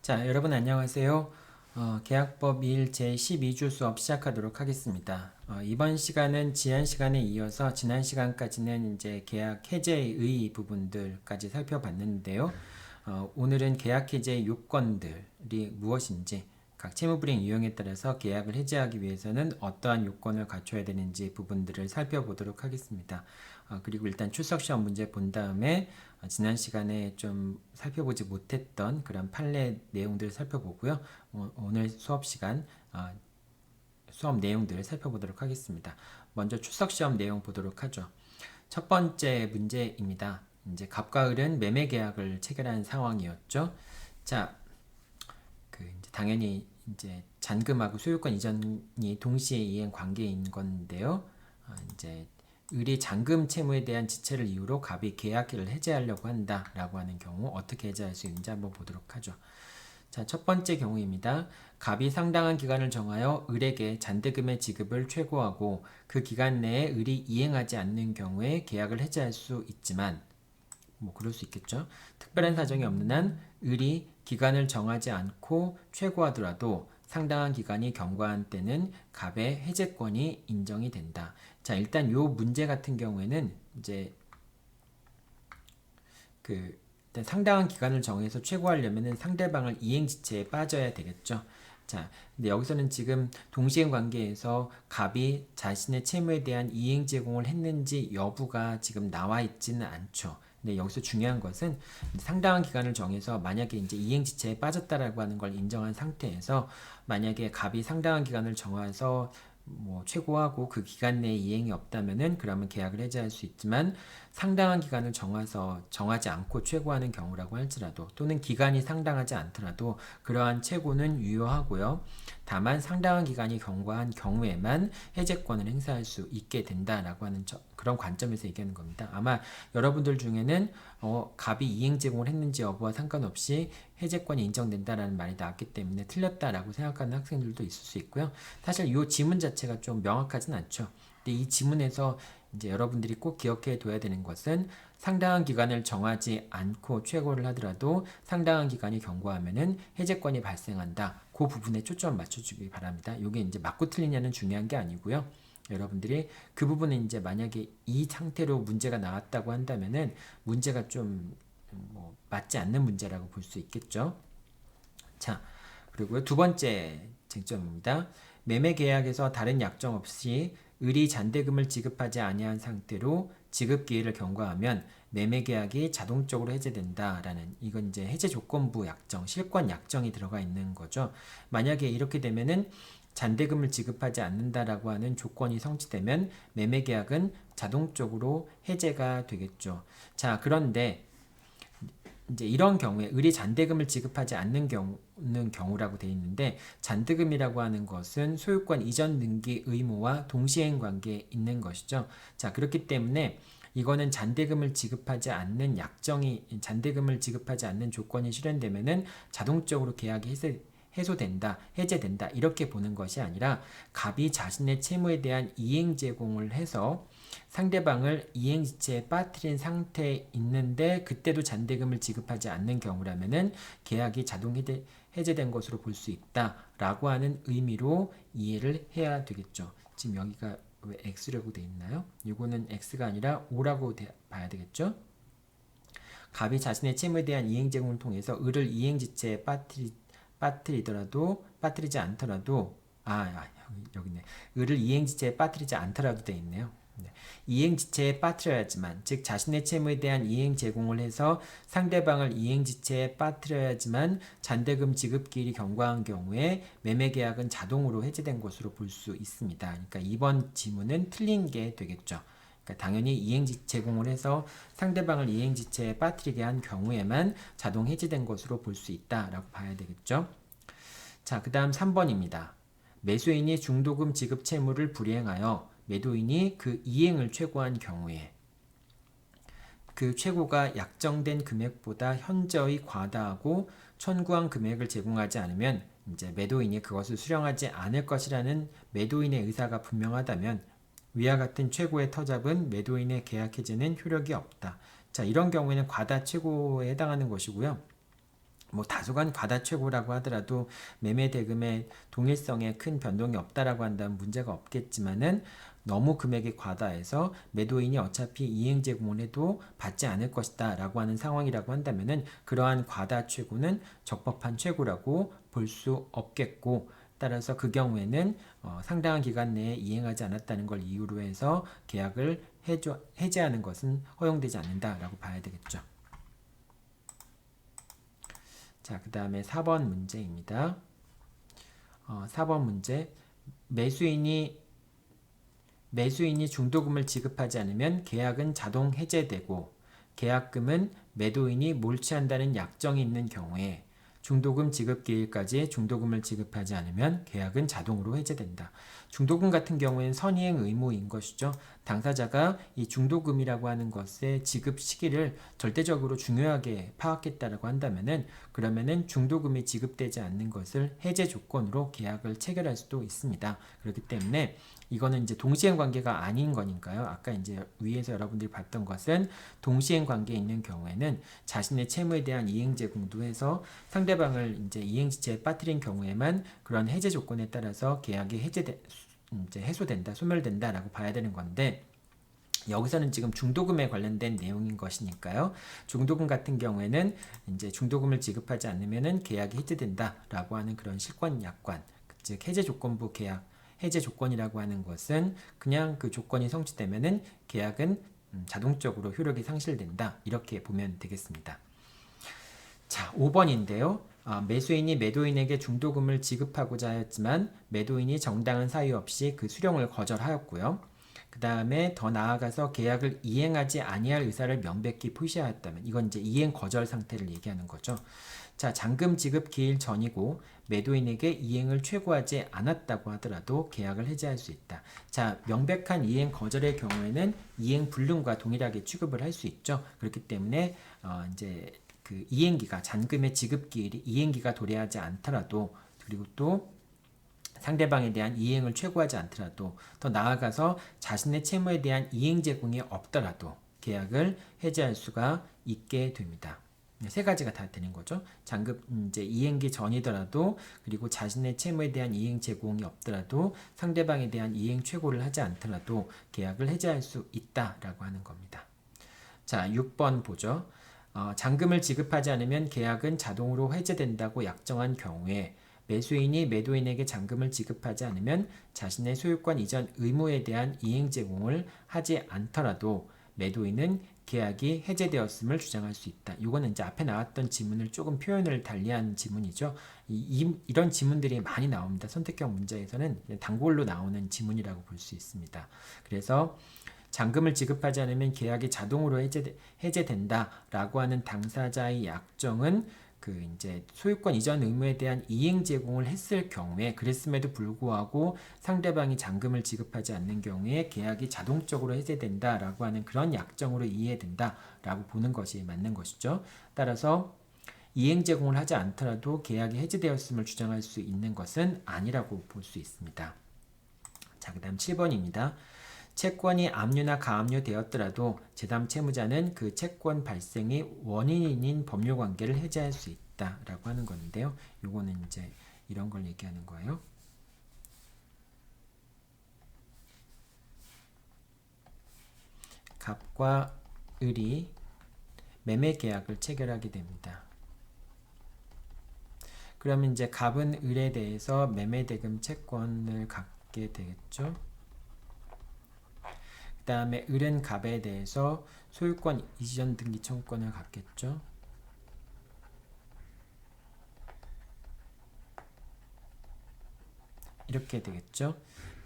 자, 여러분 안녕하세요. 계약법 1 제12주 수업 시작하도록 하겠습니다. 이번 시간은 지난 시간에 이어서 지난 시간까지는 이제 계약 해제의 부분들까지 살펴봤는데요. 오늘은 계약 해제의 요건들이 무엇인지, 각 채무불이행 유형에 따라서 계약을 해제하기 위해서는 어떠한 요건을 갖춰야 되는지 부분들을 살펴보도록 하겠습니다. 그리고 일단 출석시험 문제 본 다음에 지난 시간에 좀 살펴보지 못했던 그런 판례 내용들을 살펴보고요. 오늘 수업 시간 수업 내용들을 살펴보도록 하겠습니다. 먼저 출석시험 내용 보도록 하죠. 첫 번째 문제입니다. 이제 갑과 을은 매매 계약을 체결한 상황이었죠. 자, 이제 당연히 이제 잔금하고 소유권 이전이 동시에 이행 관계인 건데요. 이제 을이 잔금 채무에 대한 지체를 이유로 갑이 계약을 해제하려고 한다라고 하는 경우 어떻게 해제할 수 있는지 한번 보도록 하죠. 자, 첫 번째 경우입니다. 갑이 상당한 기간을 정하여 을에게 잔대금의 지급을 최고하고 그 기간 내에 을이 이행하지 않는 경우에 계약을 해제할 수 있지만, 그럴 수 있겠죠. 특별한 사정이 없는 한 을이 기간을 정하지 않고 최고하더라도 상당한 기간이 경과한 때는 갑의 해제권이 인정이 된다. 자, 일단 요 문제 같은 경우에는 이제 일단 상당한 기간을 정해서 최고하려면은 상대방을 이행지체에 빠져야 되겠죠. 자, 근데 여기서는 지금 동시행 관계에서 갑이 자신의 채무에 대한 이행 제공을 했는지 여부가 지금 나와 있지는 않죠. 근데 여기서 중요한 것은 상당한 기간을 정해서 만약에 이제 이행지체에 빠졌다라고 하는 걸 인정한 상태에서 만약에 갑이 상당한 기간을 정해서 최고하고 그 기간 내에 이행이 없다면은 그러면 계약을 해제할 수 있지만, 상당한 기간을 정하지 않고 최고하는 경우라고 할지라도 또는 기간이 상당하지 않더라도 그러한 최고는 유효하고요. 다만 상당한 기간이 경과한 경우에만 해제권을 행사할 수 있게 된다라고 하는 그런 관점에서 얘기하는 겁니다. 아마 여러분들 중에는 갑이 이행 제공을 했는지 여부와 상관없이 해제권이 인정된다라는 말이 나왔기 때문에 틀렸다라고 생각하는 학생들도 있을 수 있고요. 사실 이 지문 자체가 좀 명확하진 않죠. 근데 이 지문에서 이제 여러분들이 꼭 기억해 둬야 되는 것은 상당한 기간을 정하지 않고 최고를 하더라도 상당한 기간이 경과하면은 해제권이 발생한다. 그 부분에 초점을 맞춰주기 바랍니다. 이게 이제 맞고 틀리냐는 중요한 게 아니고요. 여러분들이 그 부분은 이제 만약에 이 상태로 문제가 나왔다고 한다면은 문제가 좀 맞지 않는 문제라고 볼 수 있겠죠. 자, 그리고 두 번째 쟁점입니다. 매매 계약에서 다른 약정 없이 을이 잔대금을 지급하지 아니한 상태로 지급 기일을 경과하면 매매 계약이 자동적으로 해제된다라는, 이건 이제 해제 조건부 약정, 실권 약정이 들어가 있는 거죠. 만약에 이렇게 되면은 잔대금을 지급하지 않는다라고 하는 조건이 성취되면 매매 계약은 자동적으로 해제가 되겠죠. 자, 그런데 이제 이런 경우에 을이 잔대금을 지급하지 않는 경우라고 되어 있는데, 잔대금이라고 하는 것은 소유권 이전 등기 의무와 동시행 관계에 있는 것이죠. 자, 그렇기 때문에 이거는 잔대금을 지급하지 않는 잔대금을 지급하지 않는 조건이 실현되면은 자동적으로 계약이 해제된다 이렇게 보는 것이 아니라, 갑이 자신의 채무에 대한 이행 제공을 해서 상대방을 이행지체에 빠뜨린 상태에 있는데 그때도 잔대금을 지급하지 않는 경우라면은 계약이 자동 해제된 것으로 볼 수 있다라고 하는 의미로 이해를 해야 되겠죠. 지금 여기가 왜 X라고 돼 있나요? 이거는 X가 아니라 O라고 봐야 되겠죠. 갑이 자신의 채무에 대한 이행 제공을 통해서 을을 이행지체에 빠뜨리지 않더라도 여기 있네. 을을 이행지체에 빠뜨리지 않더라도 돼 있네요. 이행지체에 빠뜨려야지만, 즉 자신의 채무에 대한 이행 제공을 해서 상대방을 이행지체에 빠뜨려야지만 잔대금 지급기일이 경과한 경우에 매매계약은 자동으로 해제된 것으로 볼 수 있습니다. 그러니까 이번 지문은 틀린 게 되겠죠. 그러니까 당연히 이행지 제공을 해서 상대방을 이행지체에 빠뜨리게 한 경우에만 자동 해제된 것으로 볼 수 있다라고 봐야 되겠죠. 자, 그 다음 3번입니다. 매수인이 중도금 지급 채무를 불이행하여 매도인이 그 이행을 최고한 경우에 그 최고가 약정된 금액보다 현저히 과다하고 청구한 금액을 제공하지 않으면 이제 매도인이 그것을 수령하지 않을 것이라는 매도인의 의사가 분명하다면 위와 같은 최고의 터잡은 매도인의 계약 해지는 효력이 없다. 자, 이런 경우에는 과다 최고에 해당하는 것이고요. 뭐 다소간 과다 최고라고 하더라도 매매 대금의 동일성에 큰 변동이 없다라고 한다면 문제가 없겠지만은 너무 금액이 과다해서 매도인이 어차피 이행 제공을 해도 받지 않을 것이다 라고 하는 상황이라고 한다면은 그러한 과다 최고는 적법한 최고라고 볼 수 없겠고, 따라서 그 경우에는 상당한 기간 내에 이행하지 않았다는 걸 이유로 해서 계약을 해제하는 것은 허용되지 않는다라고 봐야 되겠죠. 자, 그 다음에 4번 문제입니다. 4번 문제. 매수인이 중도금을 지급하지 않으면 계약은 자동 해제되고 계약금은 매도인이 몰취한다는 약정이 있는 경우에 중도금 지급 기일까지 중도금을 지급하지 않으면 계약은 자동으로 해제된다. 중도금 같은 경우에는 선이행 의무인 것이죠. 당사자가 이 중도금이라고 하는 것의 지급 시기를 절대적으로 중요하게 파악했다라고 한다면은 그러면은 중도금이 지급되지 않는 것을 해제 조건으로 계약을 체결할 수도 있습니다. 그렇기 때문에 이거는 이제 동시행 관계가 아닌 거니까요. 아까 이제 위에서 여러분들이 봤던 것은 동시행 관계에 있는 경우에는 자신의 채무에 대한 이행 제공도 해서 상대방을 이제 이행 지체에 빠뜨린 경우에만 그런 해제 조건에 따라서 계약이 이제 해소된다, 소멸된다라고 봐야 되는 건데, 여기서는 지금 중도금에 관련된 내용인 것이니까요. 중도금 같은 경우에는 이제 중도금을 지급하지 않으면은 계약이 해제된다라고 하는 그런 실권 약관, 즉 해제 조건부 계약, 해제 조건이라고 하는 것은 그냥 그 조건이 성취되면은 계약은 자동적으로 효력이 상실된다, 이렇게 보면 되겠습니다. 자, 5번인데요. 매수인이 매도인에게 중도금을 지급하고자 하였지만 매도인이 정당한 사유 없이 그 수령을 거절하였고요. 그 다음에 더 나아가서 계약을 이행하지 아니할 의사를 명백히 표시하였다면, 이건 이제 이행 거절 상태를 얘기하는 거죠. 자, 잔금 지급 기일 전이고 매도인에게 이행을 최고하지 않았다고 하더라도 계약을 해지할 수 있다. 자, 명백한 이행 거절의 경우에는 이행 불능과 동일하게 취급을 할 수 있죠. 그렇기 때문에 이제 그 이행기가, 잔금의 지급 기일이 이행기가 도래하지 않더라도, 그리고 또 상대방에 대한 이행을 최고하지 않더라도, 더 나아가서 자신의 채무에 대한 이행 제공이 없더라도 계약을 해지할 수가 있게 됩니다. 세 가지가 다 되는 거죠. 잔금 이제 이행기 전이더라도, 그리고 자신의 채무에 대한 이행 제공이 없더라도, 상대방에 대한 이행 최고를 하지 않더라도 계약을 해지할 수 있다라고 하는 겁니다. 자, 6번 보죠. 잔금을 지급하지 않으면 계약은 자동으로 해제된다고 약정한 경우에 매수인이 매도인에게 잔금을 지급하지 않으면 자신의 소유권 이전 의무에 대한 이행 제공을 하지 않더라도 매도인은 계약이 해제되었음을 주장할 수 있다. 이거는 이제 앞에 나왔던 지문을 조금 표현을 달리한 지문이죠. 이런 지문들이 많이 나옵니다. 선택형 문제에서는 단골로 나오는 지문이라고 볼 수 있습니다. 그래서 잔금을 지급하지 않으면 계약이 자동으로 해제된다라고 하는 당사자의 약정은 그 이제 소유권 이전 의무에 대한 이행 제공을 했을 경우에, 그랬음에도 불구하고 상대방이 잔금을 지급하지 않는 경우에 계약이 자동적으로 해제된다라고 하는 그런 약정으로 이해된다라고 보는 것이 맞는 것이죠. 따라서 이행 제공을 하지 않더라도 계약이 해제되었음을 주장할 수 있는 것은 아니라고 볼 수 있습니다. 자, 그 다음 7번입니다. 채권이 압류나 가압류되었더라도 제담 채무자는 그 채권 발생이 원인인 법률 관계를 해제할 수 있다라고 하는 건데요. 요거는 이제 이런 걸 얘기하는 거예요. 갑과 을이 매매 계약을 체결하게 됩니다. 그러면 이제 갑은 을에 대해서 매매 대금 채권을 갖게 되겠죠. 그 다음에 을은 갑에 대해서 소유권 이전 등기 청구권을 갖겠죠. 이렇게 되겠죠.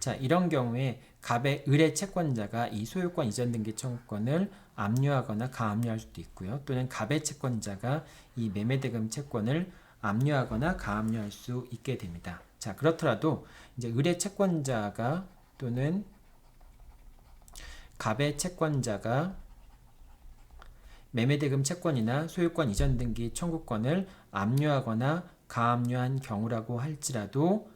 자, 이런 경우에 갑의 을의 채권자가 이 소유권 이전 등기 청구권을 압류하거나 가압류할 수도 있고요. 또는 갑의 채권자가 이 매매대금 채권을 압류하거나 가압류할 수 있게 됩니다. 자, 그렇더라도 이제 을의 채권자가 또는 갑의 채권자가 매매대금 채권이나 소유권 이전 등기 청구권을 압류하거나 가압류한 경우라고 할지라도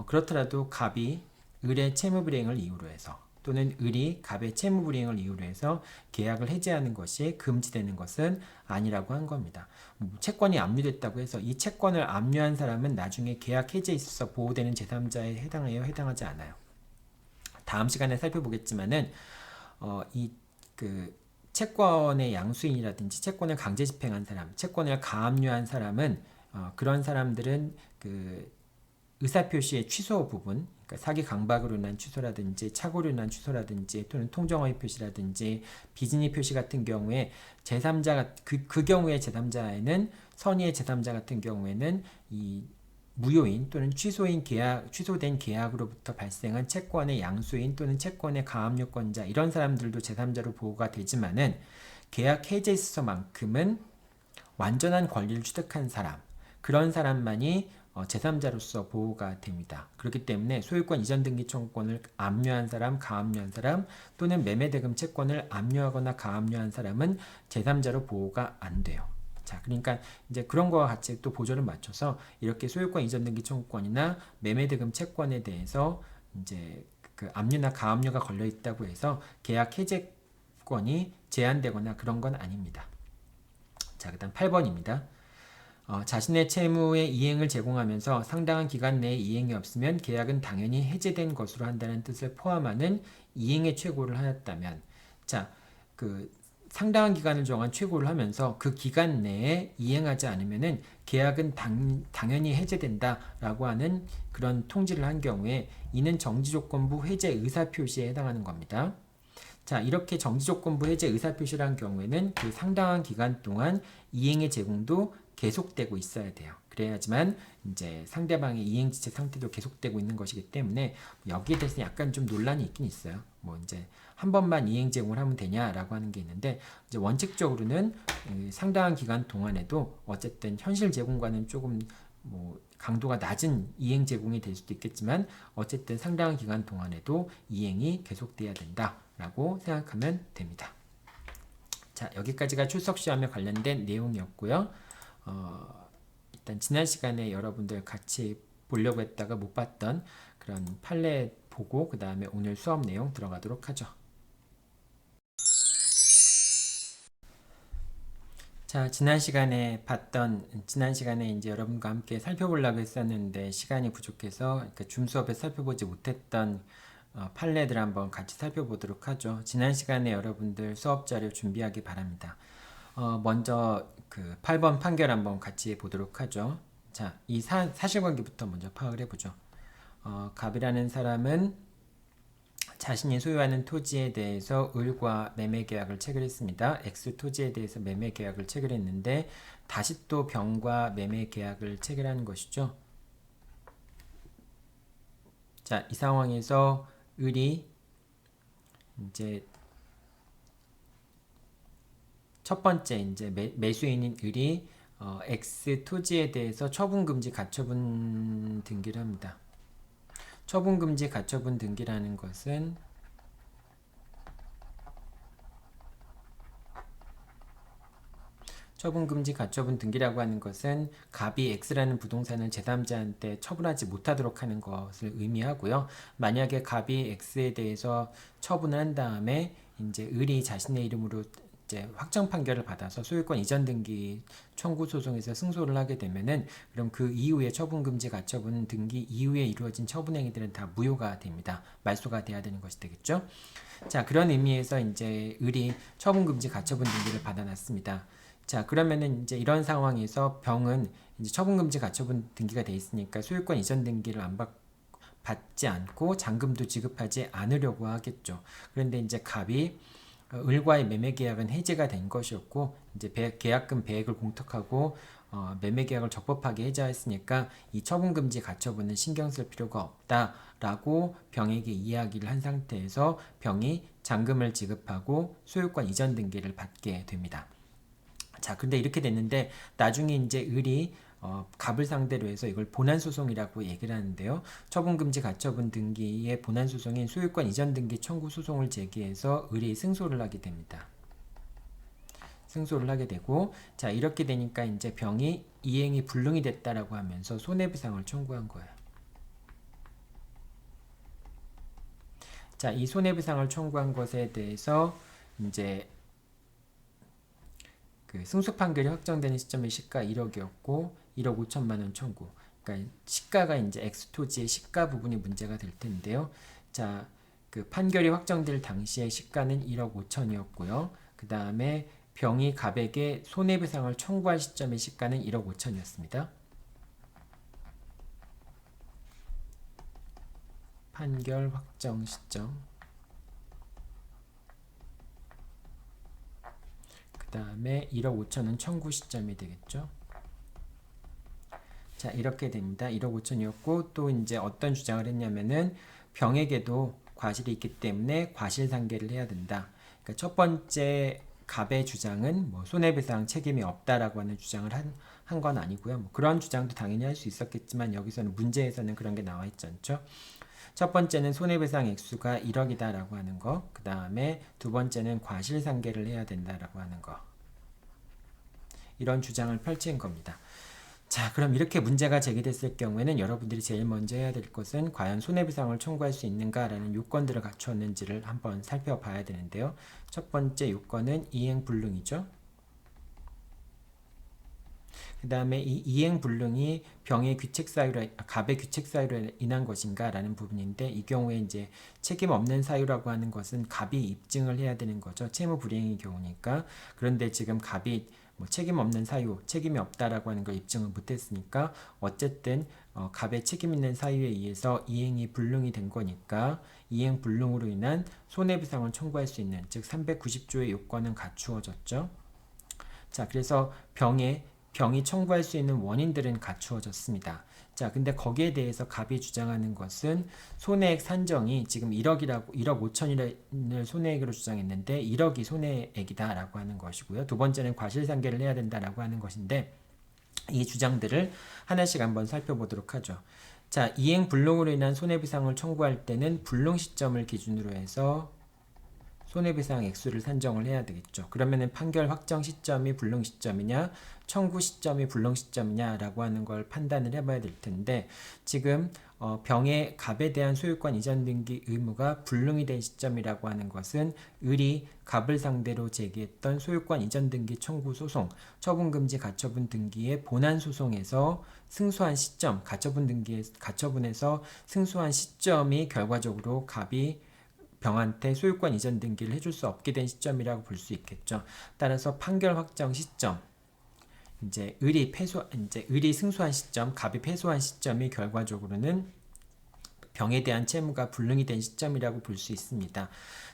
그렇더라도 갑이 을의 채무불이행을 이유로 해서 또는 을이 갑의 채무불이행을 이유로 해서 계약을 해지하는 것이 금지되는 것은 아니라고 한 겁니다. 채권이 압류됐다고 해서 이 채권을 압류한 사람은 나중에 계약 해지에 있어서 보호되는 제3자에 해당해요? 해당하지 않아요. 다음 시간에 살펴보겠지만은 이 채권의 양수인이라든지 채권을 강제 집행한 사람, 채권을 가압류한 사람은 그런 사람들은 의사표시의 취소 부분, 그러니까 사기 강박으로 인한 취소라든지 착오로 인한 취소라든지 또는 통정허위 표시라든지 비진위 표시 같은 경우에 제3자가 그 경우에 제3자에는 선의의 제3자 같은 경우에는 이 무효인 또는 취소된 계약으로부터 발생한 채권의 양수인 또는 채권의 가압류권자 이런 사람들도 제3자로 보호가 되지만은 계약 해지에 있어서만큼은 완전한 권리를 취득한 사람 그런 사람만이 제3자로서 보호가 됩니다. 그렇기 때문에 소유권 이전 등기 청구권을 압류한 사람, 가압류한 사람 또는 매매대금 채권을 압류하거나 가압류한 사람은 제3자로 보호가 안 돼요. 자, 그러니까 이제 그런 거와 같이 또 보조를 맞춰서 이렇게 소유권 이전 등기 청구권이나 매매대금 채권에 대해서 이제 압류나 가압류가 걸려 있다고 해서 계약 해제권이 제한되거나 그런 건 아닙니다. 자, 그다음 8번입니다. 자신의 채무의 이행을 제공하면서 상당한 기간 내에 이행이 없으면 계약은 당연히 해제된 것으로 한다는 뜻을 포함하는 이행의 최고를 하였다면, 자, 상당한 기간을 정한 최고를 하면서 그 기간 내에 이행하지 않으면은 계약은 당연히 해제된다라고 하는 그런 통지를 한 경우에 이는 정지조건부 해제 의사표시에 해당하는 겁니다. 자, 이렇게 정지조건부 해제 의사표시를 한 경우에는 그 상당한 기간 동안 이행의 제공도 계속되고 있어야 돼요. 그래야지만 이제 상대방의 이행지체 상태도 계속되고 있는 것이기 때문에 여기에 대해서 약간 좀 논란이 있긴 있어요. 이제 한 번만 이행 제공을 하면 되냐라고 하는 게 있는데 이제 원칙적으로는 상당한 기간 동안에도 어쨌든 현실 제공과는 조금 강도가 낮은 이행 제공이 될 수도 있겠지만 어쨌든 상당한 기간 동안에도 이행이 계속돼야 된다라고 생각하면 됩니다. 자, 여기까지가 출석 시험에 관련된 내용이었고요. 일단 지난 시간에 여러분들 같이 보려고 했다가 못 봤던 그런 판례 보고 그 다음에 오늘 수업 내용 들어가도록 하죠. 자, 지난 시간에 이제 여러분과 함께 살펴보려고 했었는데 시간이 부족해서 줌 수업에 살펴보지 못했던 판례들 한번 같이 살펴보도록 하죠. 지난 시간에 여러분들 수업 자료 준비하기 바랍니다. 먼저 8번 판결 한번 같이 보도록 하죠. 자, 이 사실관계부터 먼저 파악을 해보죠. 갑이라는 사람은 자신이 소유하는 토지에 대해서 을과 매매계약을 체결했습니다. X 토지에 대해서 매매계약을 체결했는데 다시 또 병과 매매계약을 체결하는 것이죠. 자, 이 상황에서 을이 이제 첫 번째 이제 매수인인 을이 X 토지에 대해서 처분금지 가처분 등기를 합니다. 처분금지 가처분 등기라는 것은 처분금지 가처분 등기라고 하는 것은 갑이 X라는 부동산을 제3자한테 처분하지 못하도록 하는 것을 의미하고요. 만약에 갑이 X에 대해서 처분을 한 다음에 이제 을이 자신의 이름으로 이제 확정 판결을 받아서 소유권 이전 등기 청구 소송에서 승소를 하게 되면은 그럼 그 이후에 처분금지 가처분 등기 이후에 이루어진 처분 행위들은 다 무효가 됩니다. 말소가 돼야 되는 것이 되겠죠. 자, 그런 의미에서 이제 을이 처분금지 가처분 등기를 받아놨습니다. 자, 그러면은 이제 이런 상황에서 병은 이제 처분금지 가처분 등기가 돼 있으니까 소유권 이전 등기를 안 받지 않고 잔금도 지급하지 않으려고 하겠죠. 그런데 이제 갑이 을과의 매매 계약은 해제가 된 것이었고 이제 계약금 배액을 공탁하고 매매 계약을 적법하게 해제했으니까 이 처분금지 가처분은 신경 쓸 필요가 없다라고 병에게 이야기를 한 상태에서 병이 잔금을 지급하고 소유권 이전 등기를 받게 됩니다. 자, 근데 이렇게 됐는데 나중에 이제 을이 갑을 상대로 해서 이걸 본안소송이라고 얘기를 하는데요. 처분금지 가처분 등기의 본안소송인 소유권 이전 등기 청구 소송을 제기해서 을이 승소를 하게 됩니다. 승소를 하게 되고, 자, 이렇게 되니까 이제 병이 이행이 불능이 됐다라고 하면서 손해배상을 청구한 거예요. 자, 이 손해배상을 청구한 것에 대해서 이제 그 승소 판결이 확정되는 시점의 시가 1억이었고 1억 5천만 원 청구. 그러니까 시가가 이제 엑스토지의 시가 부분이 문제가 될 텐데요. 자, 그 판결이 확정될 당시의 시가는 1억 5천이었고요. 그 다음에 병이 갑에게 손해배상을 청구할 시점의 시가는 1억 5천이었습니다. 판결 확정 시점. 그 다음에 1억 5천은 청구 시점이 되겠죠. 자, 이렇게 됩니다. 1억 5천이었고 또 이제 어떤 주장을 했냐면은 병에게도 과실이 있기 때문에 과실상계를 해야 된다. 그러니까 첫 번째 갑의 주장은 뭐 손해배상 책임이 없다라고 하는 주장을 한 건 아니고요. 뭐 그런 주장도 당연히 할 수 있었겠지만 여기서는 문제에서는 그런 게 나와 있지 않죠. 첫 번째는 손해배상 액수가 1억이다라고 하는 거. 그 다음에 두 번째는 과실상계를 해야 된다라고 하는 거. 이런 주장을 펼친 겁니다. 자, 그럼 이렇게 문제가 제기됐을 경우에는 여러분들이 제일 먼저 해야 될 것은 과연 손해배상을 청구할 수 있는가라는 요건들을 갖추었는지를 한번 살펴봐야 되는데요. 첫 번째 요건은 이행불능이죠. 그 다음에 이 이행불능이 병의 갑의 규책 사유로 인한 것인가 라는 부분인데, 이 경우에 이제 책임 없는 사유라고 하는 것은 갑이 입증을 해야 되는 거죠. 채무 불이행의 경우니까. 그런데 지금 갑이 뭐 책임 없는 사유, 책임이 없다라고 하는 걸 입증을 못했으니까 어쨌든 갑의 책임 있는 사유에 의해서 이행이 불능이 된 거니까 이행 불능으로 인한 손해배상을 청구할 수 있는, 즉 390조의 요건은 갖추어졌죠. 자, 그래서 병이 청구할 수 있는 원인들은 갖추어졌습니다. 자, 근데 거기에 대해서 갑이 주장하는 것은 손해액 산정이 지금 1억 5천을 손해액으로 주장했는데 1억이 손해액이다라고 하는 것이고요. 두 번째는 과실상계를 해야 된다라고 하는 것인데, 이 주장들을 하나씩 한번 살펴보도록 하죠. 자, 이행 불능으로 인한 손해배상을 청구할 때는 불능 시점을 기준으로 해서 손해배상 액수를 산정을 해야 되겠죠. 그러면은 판결 확정 시점이 불능 시점이냐, 청구 시점이 불능 시점이냐라고 하는 걸 판단을 해봐야 될 텐데, 지금 병의 갑에 대한 소유권 이전 등기 의무가 불능이 된 시점이라고 하는 것은 을이 갑을 상대로 제기했던 소유권 이전 등기 청구 소송, 처분금지 가처분 등기의 본안 소송에서 승소한 시점, 가처분에서 승소한 시점이 결과적으로 갑이 병한테 소유권 이전 등기를 해줄 수 없게 된 시점이라고 볼 수 있겠죠. 따라서 판결 확정 시점, 이제 을이 승소한 시점, 갑이 패소한 시점이 결과적으로는 병에 대한 채무가 불능이 된 시점이라고 볼 수 있습니다.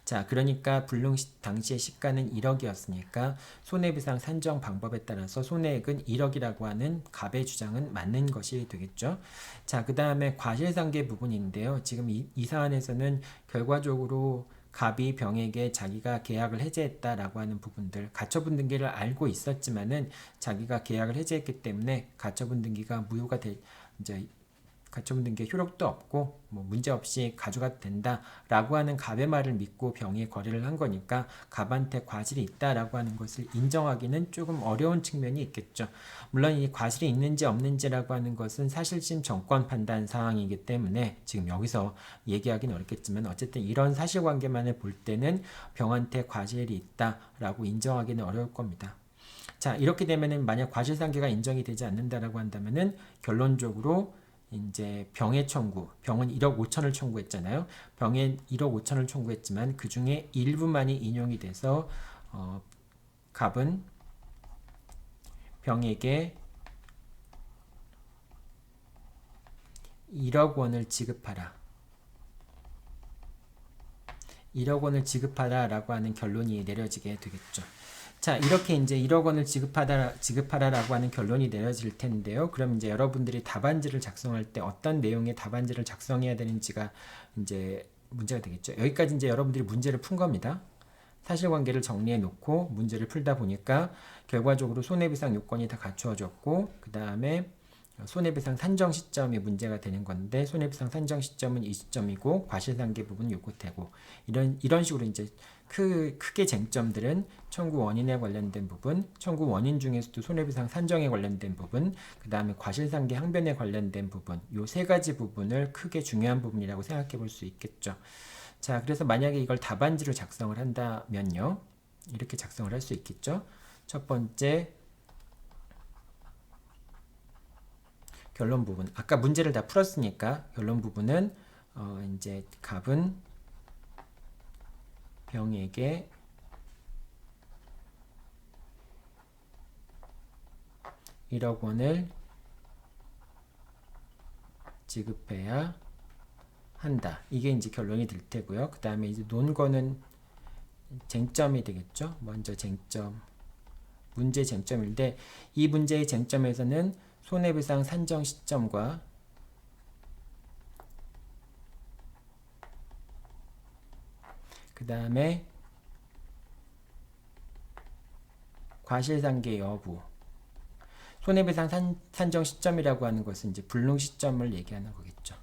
자, 그러니까 불능 당시의 시가는 1억이었으니까 손해배상 산정 방법에 따라서 손해액은 1억이라고 하는 갑의 주장은 맞는 것이 되겠죠. 자, 그 다음에 과실상계 부분인데요. 지금 이 사안에서는 결과적으로 갑이 병에게 자기가 계약을 해지했다라고 하는 부분들, 가처분 등기를 알고 있었지만은 자기가 계약을 해지했기 때문에 가처분 등기가 무효가 이제 가처분 등기에 효력도 없고 뭐 문제없이 가져가도 된다라고 하는 갑의 말을 믿고 병이 거래를 한 거니까 갑한테 과실이 있다라고 하는 것을 인정하기는 조금 어려운 측면이 있겠죠. 물론 이 과실이 있는지 없는지라고 하는 것은 사실심 정권 판단 사항이기 때문에 지금 여기서 얘기하기는 어렵겠지만, 어쨌든 이런 사실관계만을 볼 때는 병한테 과실이 있다라고 인정하기는 어려울 겁니다. 자, 이렇게 되면은 만약 과실상계가 인정이 되지 않는다라고 한다면은 결론적으로 이제 병의 청구, 병은 1억 5천을 청구했잖아요. 병에 1억 5천을 청구했지만 그 중에 일부만이 인용이 돼서 갑은 병에게 1억 원을 지급하라. 1억 원을 지급하라라고 하는 결론이 내려지게 되겠죠. 자, 이렇게 이제 1억 원을 지급하라라고 하는 결론이 내려질 텐데요. 그럼 이제 여러분들이 답안지를 작성할 때 어떤 내용의 답안지를 작성해야 되는지가 이제 문제가 되겠죠. 여기까지 이제 여러분들이 문제를 푼 겁니다. 사실관계를 정리해 놓고 문제를 풀다 보니까 결과적으로 손해배상 요건이 다 갖추어졌고, 그 다음에 손해배상 산정 시점이 문제가 되는 건데 손해배상 산정 시점은 이 시점이고 과실상계 부분은 요거 되고 이런 식으로 이제 크게 쟁점들은 청구 원인에 관련된 부분, 청구 원인 중에서도 손해배상 산정에 관련된 부분, 그 다음에 과실상계 항변에 관련된 부분, 요 세 가지 부분을 크게 중요한 부분이라고 생각해 볼 수 있겠죠. 자, 그래서 만약에 이걸 답안지로 작성을 한다면요, 이렇게 작성을 할 수 있겠죠. 첫 번째 결론 부분. 아까 문제를 다 풀었으니까 결론 부분은 이제 갑은 병에게 1억 원을 지급해야 한다. 이게 이제 결론이 될 테고요. 그 다음에 이제 논거는 쟁점이 되겠죠. 먼저 쟁점, 문제 쟁점인데 이 문제의 쟁점에서는 손해배상 산정 시점과 그 다음에 과실상계 여부, 손해배상 산정 시점이라고 하는 것은 이제 불능 시점을 얘기하는 거겠죠.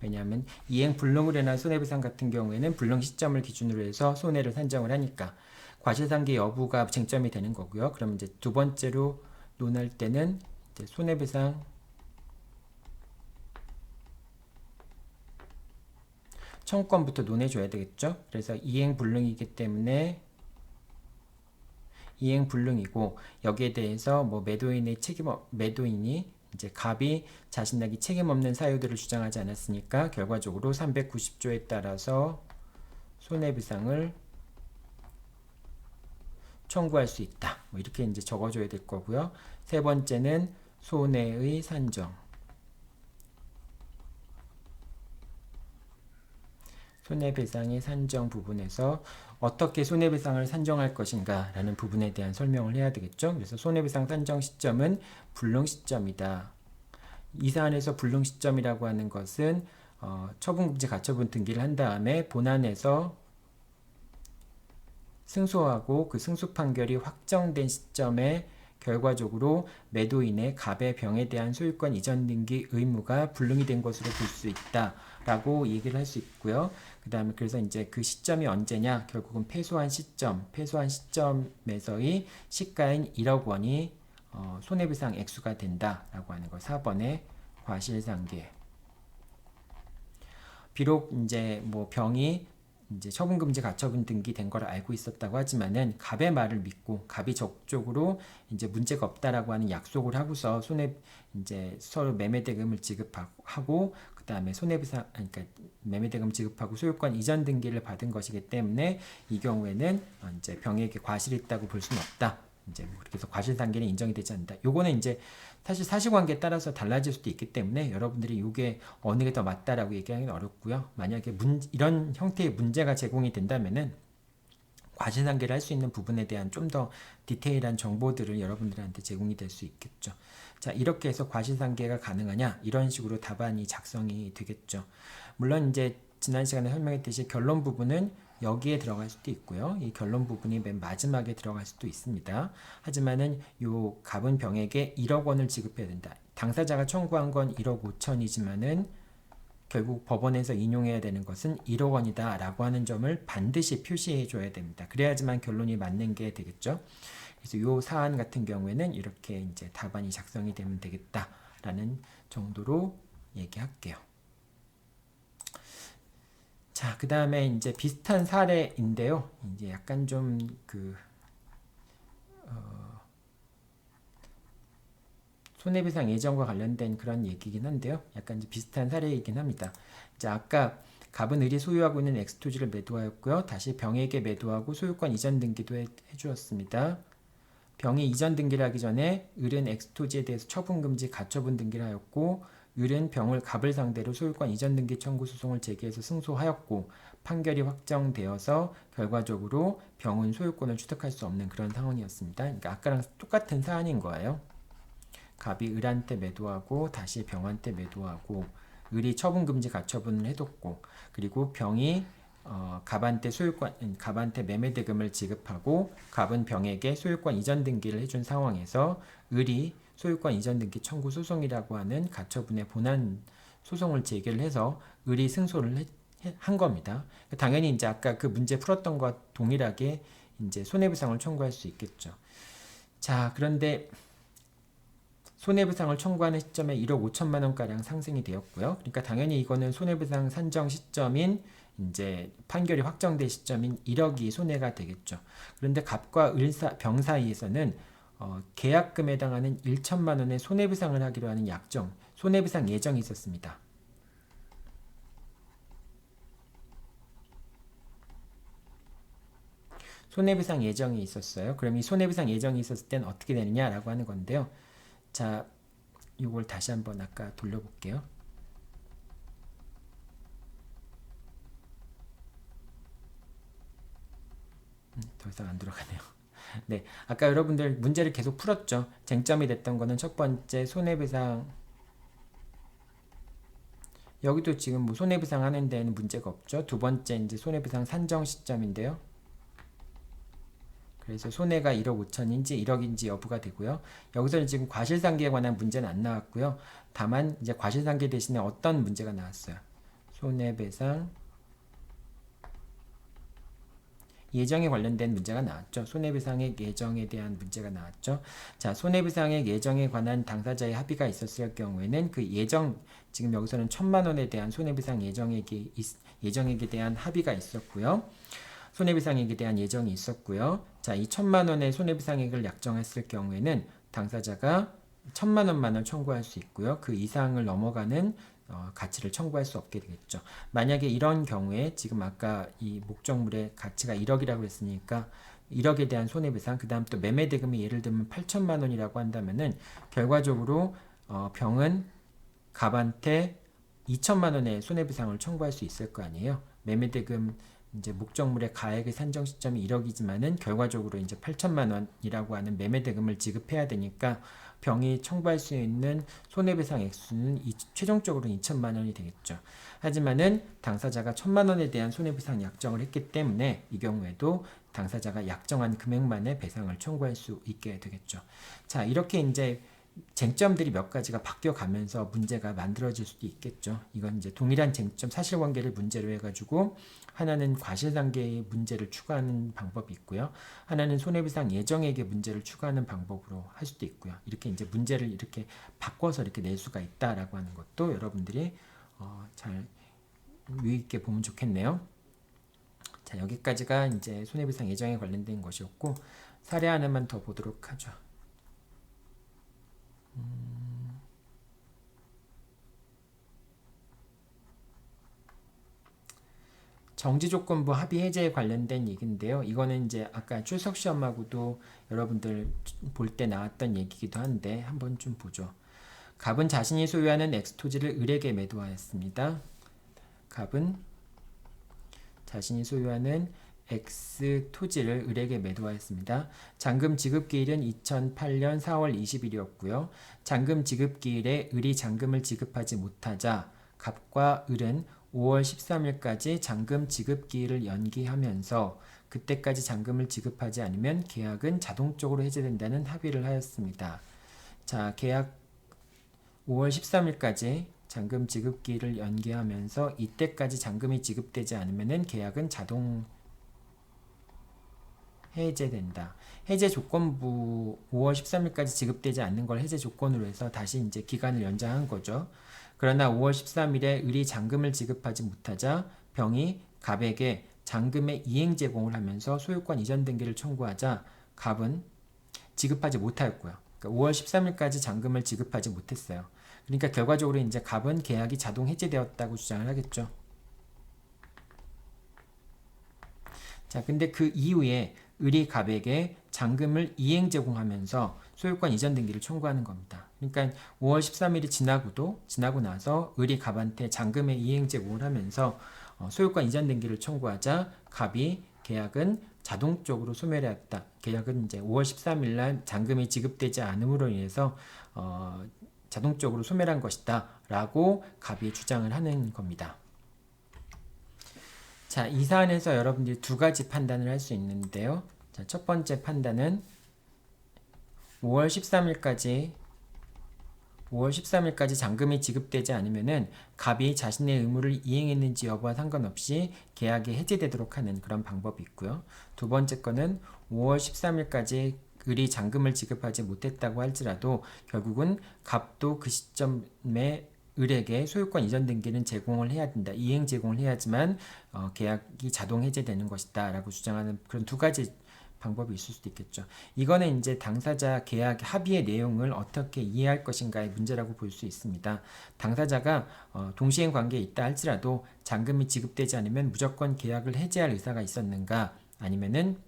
왜냐하면 이행 불능으로 인한 손해배상 같은 경우에는 불능 시점을 기준으로 해서 손해를 산정을 하니까 과실상계 여부가 쟁점이 되는 거고요. 그럼 이제 두 번째로 논할 때는 이제 손해배상 청구권부터 논해줘야 되겠죠. 그래서 이행 불능이기 때문에 이행 불능이고 여기에 대해서 뭐 매도인이 이제 갑이 자신에게 책임 없는 사유들을 주장하지 않았으니까 결과적으로 390조에 따라서 손해배상을 청구할 수 있다. 뭐 이렇게 이제 적어줘야 될 거고요. 세 번째는 손해의 산정. 손해배상의 산정 부분에서 어떻게 손해배상을 산정할 것인가 라는 부분에 대한 설명을 해야 되겠죠. 그래서 손해배상 산정 시점은 불능 시점이다. 이 사안에서 불능 시점이라고 하는 것은 처분금지 가처분 등기를 한 다음에 본안에서 승소하고 그 승소 판결이 확정된 시점에 결과적으로 매도인의 갑의 병에 대한 소유권 이전 등기 의무가 불능이 된 것으로 볼 수 있다라고 얘기를 할 수 있고요. 그 다음에 그래서 이제 그 시점이 언제냐? 결국은 패소한 시점에서의 시가인 1억 원이 손해배상 액수가 된다라고 하는 거. 4번의 과실상계. 비록 이제 뭐 병이 이제 처분금지 가처분 등기된 걸 알고 있었다고 하지만은 갑의 말을 믿고 갑이 적극적으로 이제 문제가 없다라고 하는 약속을 하고서 이제 서로 매매대금을 지급하고 그 다음에 손해배상 그러니까 매매대금 지급하고 소유권 이전 등기를 받은 것이기 때문에 이 경우에는 이제 병에게 과실이 있다고 볼 수는 없다. 이제 뭐 그렇게 해서 과실상계는 인정이 되지 않는다. 요거는 이제 사실 사실관계에 따라서 달라질 수도 있기 때문에 여러분들이 이게 어느 게 더 맞다라고 얘기하기는 어렵고요. 만약에 이런 형태의 문제가 제공이 된다면은 과실상계를 할 수 있는 부분에 대한 좀 더 디테일한 정보들을 여러분들한테 제공이 될 수 있겠죠. 자, 이렇게 해서 과실상계가 가능하냐 이런 식으로 답안이 작성이 되겠죠. 물론 이제 지난 시간에 설명했듯이 결론 부분은 여기에 들어갈 수도 있고요. 이 결론 부분이 맨 마지막에 들어갈 수도 있습니다. 하지만은 요 갑은 병에게 1억 원을 지급해야 된다. 당사자가 청구한 건 1억 5천이지만은 결국 법원에서 인용해야 되는 것은 1억 원이다 라고 하는 점을 반드시 표시해 줘야 됩니다. 그래야지만 결론이 맞는 게 되겠죠. 그래서 요 사안 같은 경우에는 이렇게 이제 답안이 작성이 되면 되겠다라는 정도로 얘기할게요. 자, 그 다음에 이제 비슷한 사례인데요. 이제 약간 좀 손해배상 예정과 관련된 그런 얘기긴 한데요. 약간 이제 비슷한 사례이긴 합니다. 자, 아까 갑은 을이 소유하고 있는 엑스토지를 매도하였고요. 다시 병에게 매도하고 소유권 이전 등기도 해주었습니다. 병이 이전 등기를 하기 전에 을은 엑스토지에 대해서 처분금지 가처분 등기를 하였고 을은 병을 갑을 상대로 소유권 이전 등기 청구 소송을 제기해서 승소하였고 판결이 확정되어서 결과적으로 병은 소유권을 취득할 수 없는 그런 상황이었습니다. 그러니까 아까랑 똑같은 사안인 거예요. 갑이 을한테 매도하고 다시 병한테 매도하고 을이 처분금지 가처분을 해뒀고 그리고 병이 갑한테 매매대금을 지급하고 갑은 병에게 소유권 이전 등기를 해준 상황에서 을이 소유권 이전 등기 청구 소송이라고 하는 가처분의 본안 소송을 제기를 해서 을이 승소를 한 겁니다. 당연히 이제 아까 그 문제 풀었던 것과 동일하게 이제 손해배상을 청구할 수 있겠죠. 자, 그런데 손해배상을 청구하는 시점에 1억 5천만 원가량 상승이 되었고요. 그러니까 당연히 이거는 손해배상 산정 시점인 이제 판결이 확정된 시점인 1억이 손해가 되겠죠. 그런데 갑과 병 사이에서는 계약금에 해당하는 1천만 원의 손해배상을 하기로 하는 약정, 손해배상 예정이 있었습니다. 손해배상 예정이 있었어요. 그럼 이 손해배상 예정이 있었을 땐 어떻게 되느냐라고 하는 건데요. 자, 이걸 다시 한번 아까 돌려볼게요. 더 이상 안 들어가네요. 네, 아까 여러분들 문제를 계속 풀었죠. 쟁점이 됐던 거는 첫 번째 손해배상, 여기도 지금 뭐 손해배상 하는 데는 문제가 없죠. 두 번째 이제 손해배상 산정 시점인데요. 그래서 손해가 1억 5천인지 1억인지 여부가 되고요. 여기서는 지금 과실상계에 관한 문제는 안 나왔고요. 다만 이제 과실상계 대신에 어떤 문제가 나왔어요. 손해배상 예정에 관련된 문제가 나왔죠. 손해배상액 예정에 대한 문제가 나왔죠. 자, 손해배상액 예정에 관한 당사자의 합의가 있었을 경우에는 그 예정, 지금 여기서는 1,000만 원에 대한 손해배상 예정액에 대한 합의가 있었고요. 손해배상액에 대한 예정이 있었고요. 자, 이 1,000만 원의 손해배상액을 약정했을 경우에는 당사자가 1,000만 원만을 청구할 수 있고요. 그 이상을 넘어가는 가치를 청구할 수 없게 되겠죠. 만약에 이런 경우에 지금 아까 이 목적물의 가치가 1억이라고 했으니까 1억에 대한 손해배상, 그 다음 또 매매대금이 예를 들면 8천만 원이라고 한다면은 결과적으로 병은 갑한테 2천만 원의 손해배상을 청구할 수 있을 거 아니에요. 매매대금 이제 목적물의 가액의 산정 시점이 1억이지만은 결과적으로 이제 8천만 원이라고 하는 매매대금을 지급해야 되니까 병이 청구할 수 있는 손해배상 액수는 최종적으로는 2천만 원이 되겠죠. 하지만은 당사자가 1,000만 원에 대한 손해배상 약정을 했기 때문에 이 경우에도 당사자가 약정한 금액만의 배상을 청구할 수 있게 되겠죠. 자, 이렇게 이제 쟁점들이 몇 가지가 바뀌어가면서 문제가 만들어질 수도 있겠죠. 이건 이제 동일한 쟁점, 사실관계를 문제로 해가지고 하나는 과실단계의 문제를 추가하는 방법이 있고요. 하나는 손해배상 예정액의 문제를 추가하는 방법으로 할 수도 있고요. 이렇게 이제 문제를 이렇게 바꿔서 이렇게 낼 수가 있다라고 하는 것도 여러분들이 잘 유의 있게 보면 좋겠네요. 자, 여기까지가 이제 손해배상 예정에 관련된 것이었고 사례 하나만 더 보도록 하죠. 정지조건부 합의 해제에 관련된 얘기인데요. 이거는 이제 아까 출석 시험하고도 여러분들 볼 때 나왔던 얘기기도 한데 한번 좀 보죠. 갑은 자신이 소유하는 X토지를 을에게 매도하였습니다. 갑은 자신이 소유하는 X토지를 을에게 매도하였습니다. 잔금 지급기일은 2008년 4월 20일이었고요. 잔금 지급기일에 을이 잔금을 지급하지 못하자 갑과 을은 5월 13일까지 잔금 지급기일을 연기하면서 그때까지 잔금을 지급하지 않으면 계약은 자동적으로 해제된다는 합의를 하였습니다. 자, 계약 5월 13일까지 잔금 지급기일을 연기하면서 이때까지 잔금이 지급되지 않으면 계약은 자동 해제된다. 해제 조건부 5월 13일까지 지급되지 않는 걸 해제 조건으로 해서 다시 이제 기간을 연장한 거죠. 그러나 5월 13일에 을이 잔금을 지급하지 못하자 병이 갑에게 잔금의 이행 제공을 하면서 소유권 이전 등기를 청구하자 갑은 지급하지 못하였고요. 그러니까 5월 13일까지 잔금을 지급하지 못했어요. 그러니까 결과적으로 이제 갑은 계약이 자동 해제되었다고 주장을 하겠죠. 자, 근데 그 이후에 을이 갑에게 잔금을 이행 제공하면서 소유권 이전 등기를 청구하는 겁니다. 그러니까 5월 13일이 지나고 나서 을이 갑한테 잔금의 이행 제공을 하면서 소유권 이전 등기를 청구하자 갑이 계약은 자동적으로 소멸하였다. 계약은 이제 5월 13일 날 잔금이 지급되지 않음으로 인해서 자동적으로 소멸한 것이다 라고 갑이 주장을 하는 겁니다. 자, 이 사안에서 여러분들이 두 가지 판단을 할 수 있는데요. 자, 첫 번째 판단은 5월 13일까지 5월 13일까지 잔금이 지급되지 않으면은 갑이 자신의 의무를 이행했는지 여부와 상관없이 계약이 해지되도록 하는 그런 방법이 있고요. 두 번째 거는 5월 13일까지 을이 잔금을 지급하지 못했다고 할지라도 결국은 갑도 그 시점에 을에게 소유권 이전 등기는 제공을 해야 된다. 이행 제공을 해야지만 계약이 자동 해제되는 것이다 라고 주장하는 그런 두 가지 방법이 있을 수도 있겠죠. 이거는 이제 당사자 계약 합의의 내용을 어떻게 이해할 것인가의 문제라고 볼 수 있습니다. 당사자가 동시행 관계에 있다 할지라도 잔금이 지급되지 않으면 무조건 계약을 해지할 의사가 있었는가, 아니면은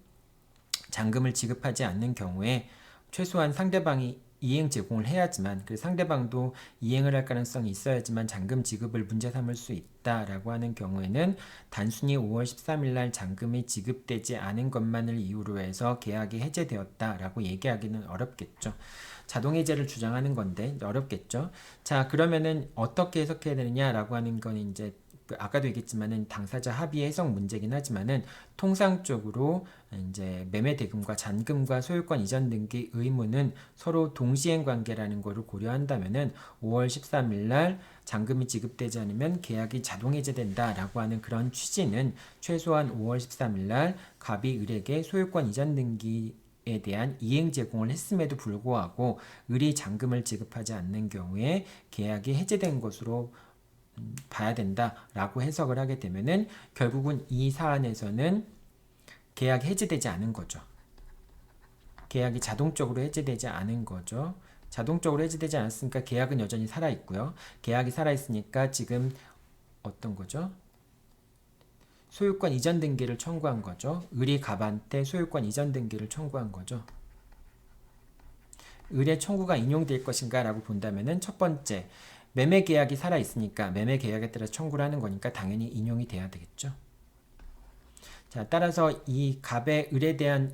잔금을 지급하지 않는 경우에 최소한 상대방이 이행 제공을 해야지만, 그 상대방도 이행을 할 가능성이 있어야지만 잔금 지급을 문제 삼을 수 있다라고 하는 경우에는 단순히 5월 13일 날 잔금이 지급되지 않은 것만을 이유로 해서 계약이 해제되었다라고 얘기하기는 어렵겠죠. 자동 해제를 주장하는 건데 어렵겠죠. 자, 그러면은 어떻게 해석해야 되느냐라고 하는 건 이제 아까도 얘기했지만은 당사자 합의의 해석 문제긴 하지만은 통상적으로 이제 매매 대금과 잔금과 소유권 이전 등기 의무는 서로 동시행 관계라는 것을 고려한다면은 5월 13일 날 잔금이 지급되지 않으면 계약이 자동 해제된다라고 하는 그런 취지는 최소한 5월 13일 날 갑이 을에게 소유권 이전 등기 에 대한 이행 제공을 했음에도 불구하고 을이 잔금을 지급하지 않는 경우에 계약이 해제된 것으로 봐야 된다라고 해석을 하게 되면은 결국은 이 사안에서는 계약이 해제되지 않은 거죠. 계약이 자동적으로 해제되지 않은 거죠. 자동적으로 해제되지 않았으니까 계약은 여전히 살아있고요. 계약이 살아있으니까 지금 어떤 거죠? 소유권 이전 등기를 청구한 거죠. 을이 갑한테 소유권 이전 등기를 청구한 거죠. 을의 청구가 인용될 것인가 라고 본다면은 첫 번째, 매매 계약이 살아있으니까 매매 계약에 따라 청구를 하는 거니까 당연히 인용이 돼야 되겠죠. 자, 따라서 이 갑의 을에 대한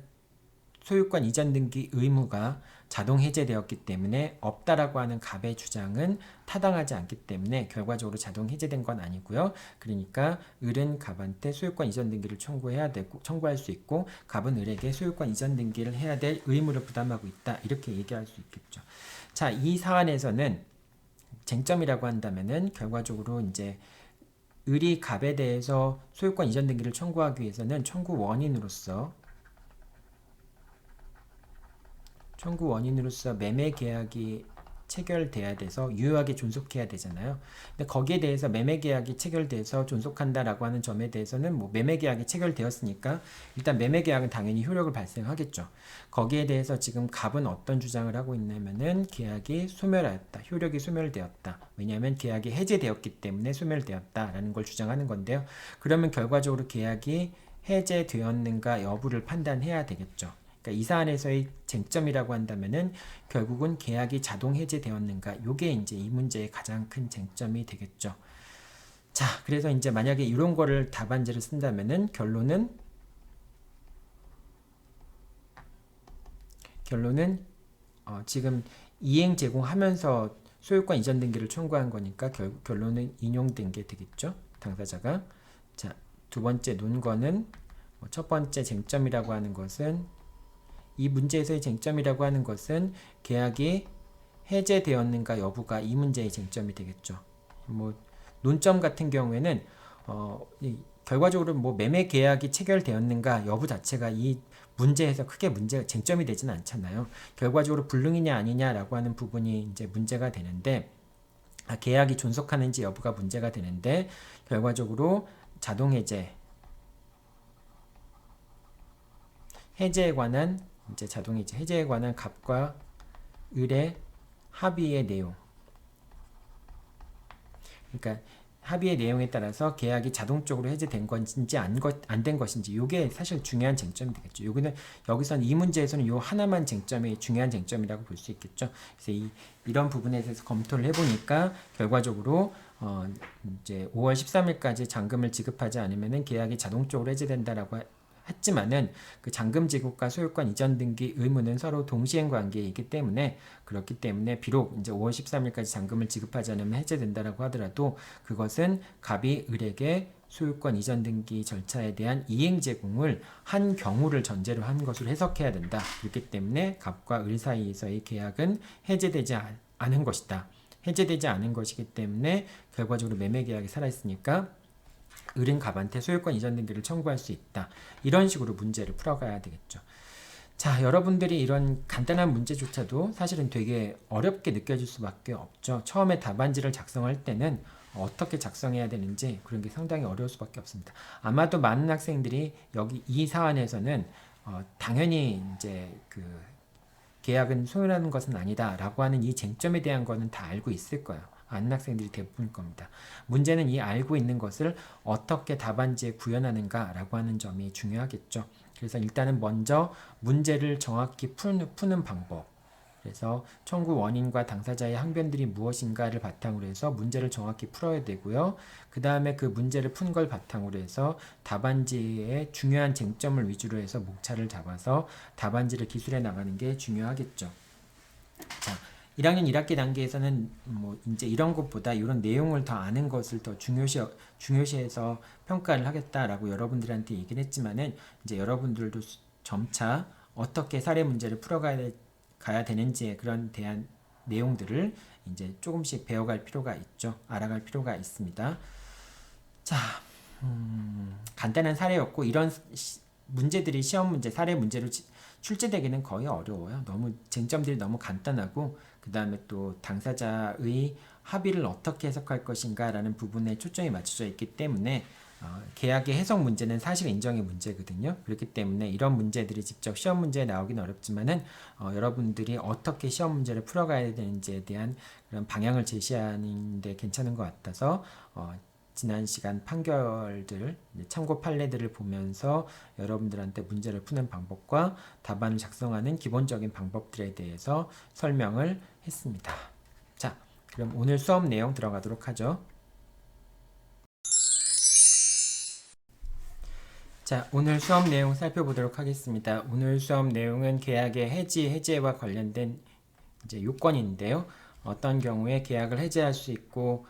소유권 이전 등기 의무가 자동 해제되었기 때문에 없다라고 하는 갑의 주장은 타당하지 않기 때문에 결과적으로 자동 해제된 건 아니고요. 그러니까 을은 갑한테 소유권 이전 등기를 청구해야 되고, 청구할 수 있고, 갑은 을에게 소유권 이전 등기를 해야 될 의무를 부담하고 있다. 이렇게 얘기할 수 있겠죠. 자, 이 사안에서는 쟁점이라고 한다면은 결과적으로 이제 을이 갑에 대해서 소유권 이전 등기를 청구하기 위해서는 청구 원인으로서 매매 계약이 체결돼야 돼서 유효하게 존속해야 되잖아요. 근데 거기에 대해서 매매 계약이 체결돼서 존속한다라고 하는 점에 대해서는 뭐 매매 계약이 체결되었으니까 일단 매매 계약은 당연히 효력을 발생하겠죠. 거기에 대해서 지금 갑은 어떤 주장을 하고 있냐면은 계약이 소멸하였다, 효력이 소멸되었다. 왜냐하면 계약이 해제되었기 때문에 소멸되었다라는 걸 주장하는 건데요. 그러면 결과적으로 계약이 해제되었는가 여부를 판단해야 되겠죠. 그러니까 이 사안에서의 쟁점이라고 한다면은 결국은 계약이 자동 해제되었는가, 요게 이제 이 문제의 가장 큰 쟁점이 되겠죠. 자, 그래서 이제 만약에 이런 거를 답안지를 쓴다면은 결론은 지금 이행 제공하면서 소유권 이전 등기를 청구한 거니까 결론은 인용된 게 되겠죠. 당사자가. 자, 두 번째 논거는 첫 번째 쟁점이라고 하는 것은, 이 문제에서의 쟁점이라고 하는 것은 계약이 해제되었는가 여부가 이 문제의 쟁점이 되겠죠. 뭐 논점 같은 경우에는 결과적으로 뭐 매매 계약이 체결되었는가 여부 자체가 이 문제에서 크게 쟁점이 되지는 않잖아요. 결과적으로 불능이냐 아니냐라고 하는 부분이 이제 문제가 되는데, 계약이 존속하는지 여부가 문제가 되는데, 결과적으로 자동 해제에 관한 이제 자동 해제에 관한 갑과 을의 합의의 내용, 그러니까 합의의 내용에 따라서 계약이 자동적으로 해제된 건지 안 된 것인지, 이게 사실 중요한 쟁점이 되겠죠. 여기서는 이 문제에서는 요 하나만 쟁점이 중요한 쟁점이라고 볼 수 있겠죠. 그래서 이런 부분에 대해서 검토를 해보니까 결과적으로 이제 5월 13일까지 잔금을 지급하지 않으면은 계약이 자동적으로 해제된다라고 했지만은 그 잔금 지급과 소유권 이전 등기 의무는 서로 동시행 관계이기 때문에, 그렇기 때문에 비록 이제 5월 13일까지 잔금을 지급하지 않으면 해제된다라고 하더라도 그것은 갑이 을에게 소유권 이전 등기 절차에 대한 이행 제공을 한 경우를 전제로 한 것으로 해석해야 된다. 그렇기 때문에 갑과 을 사이에서의 계약은 해제되지 않은 것이다. 해제되지 않은 것이기 때문에 결과적으로 매매 계약이 살아있으니까 을은 갑한테 소유권 이전 등기를 청구할 수 있다. 이런 식으로 문제를 풀어가야 되겠죠. 자, 여러분들이 이런 간단한 문제조차도 사실은 되게 어렵게 느껴질 수밖에 없죠. 처음에 답안지를 작성할 때는 어떻게 작성해야 되는지 그런 게 상당히 어려울 수밖에 없습니다. 아마도 많은 학생들이 여기 이 사안에서는 당연히 이제 그 계약은 소멸하는 것은 아니다라고 하는 이 쟁점에 대한 거는 다 알고 있을 거예요. 아는 학생들이 대부분일 겁니다. 문제는 이 알고 있는 것을 어떻게 답안지에 구현하는가라고 하는 점이 중요하겠죠. 그래서 일단은 먼저 문제를 정확히 푸는 방법. 그래서 청구 원인과 당사자의 항변들이 무엇인가를 바탕으로 해서 문제를 정확히 풀어야 되고요. 그 다음에 그 문제를 푼 걸 바탕으로 해서 답안지의 중요한 쟁점을 위주로 해서 목차를 잡아서 답안지를 기술해 나가는 게 중요하겠죠. 자, 1학년 1학기 단계에서는 뭐 이제 이런 것보다 이런 내용을 더 아는 것을 더 중요시해서 평가를 하겠다라고 여러분들한테 얘기를 했지만은 이제 여러분들도 점차 어떻게 사례 문제를 풀어가야 되는지에 그런 대한 내용들을 이제 조금씩 배워갈 필요가 있죠. 알아갈 필요가 있습니다. 자, 간단한 사례였고 이런 문제들이 시험 문제, 사례 문제로 출제되기는 거의 어려워요. 너무 쟁점들이 너무 간단하고 그 다음에 또 당사자의 합의를 어떻게 해석할 것인가라는 부분에 초점이 맞춰져 있기 때문에 계약의 해석 문제는 사실 인정의 문제거든요. 그렇기 때문에 이런 문제들이 직접 시험 문제에 나오긴 어렵지만은 여러분들이 어떻게 시험 문제를 풀어가야 되는지에 대한 그런 방향을 제시하는 데 괜찮은 것 같아서 지난 시간 판결들, 참고 판례들을 보면서 여러분들한테 문제를 푸는 방법과 답안을 작성하는 기본적인 방법들에 대해서 설명을 했습니다. 자, 그럼 오늘 수업 내용 들어가도록 하죠. 자, 오늘 수업 내용 살펴보도록 하겠습니다. 오늘 수업 내용은 계약의 해지와 관련된 이제 요건인데요. 어떤 경우에 계약을 해지할 수 있고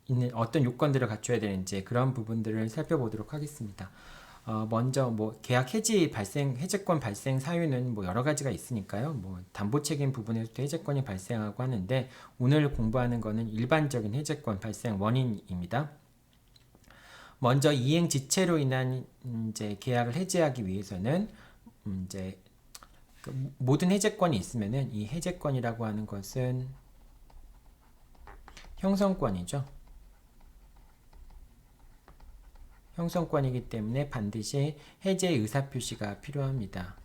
있는 어떤 요건들을 갖춰야 되는지 그런 부분들을 살펴보도록 하겠습니다. 먼저 뭐 계약 해제권 발생 사유는 뭐 여러 가지가 있으니까요. 뭐 담보 책임 부분에서도 해제권이 발생하고 하는데 오늘 공부하는 거는 일반적인 해제권 발생 원인입니다. 먼저 이행 지체로 인한 이제 계약을 해제하기 위해서는 이제 모든 해제권이 있으면은 이 해제권이라고 하는 것은 형성권이죠. 형성권이기 때문에 반드시 해제 의사표시가 필요합니다.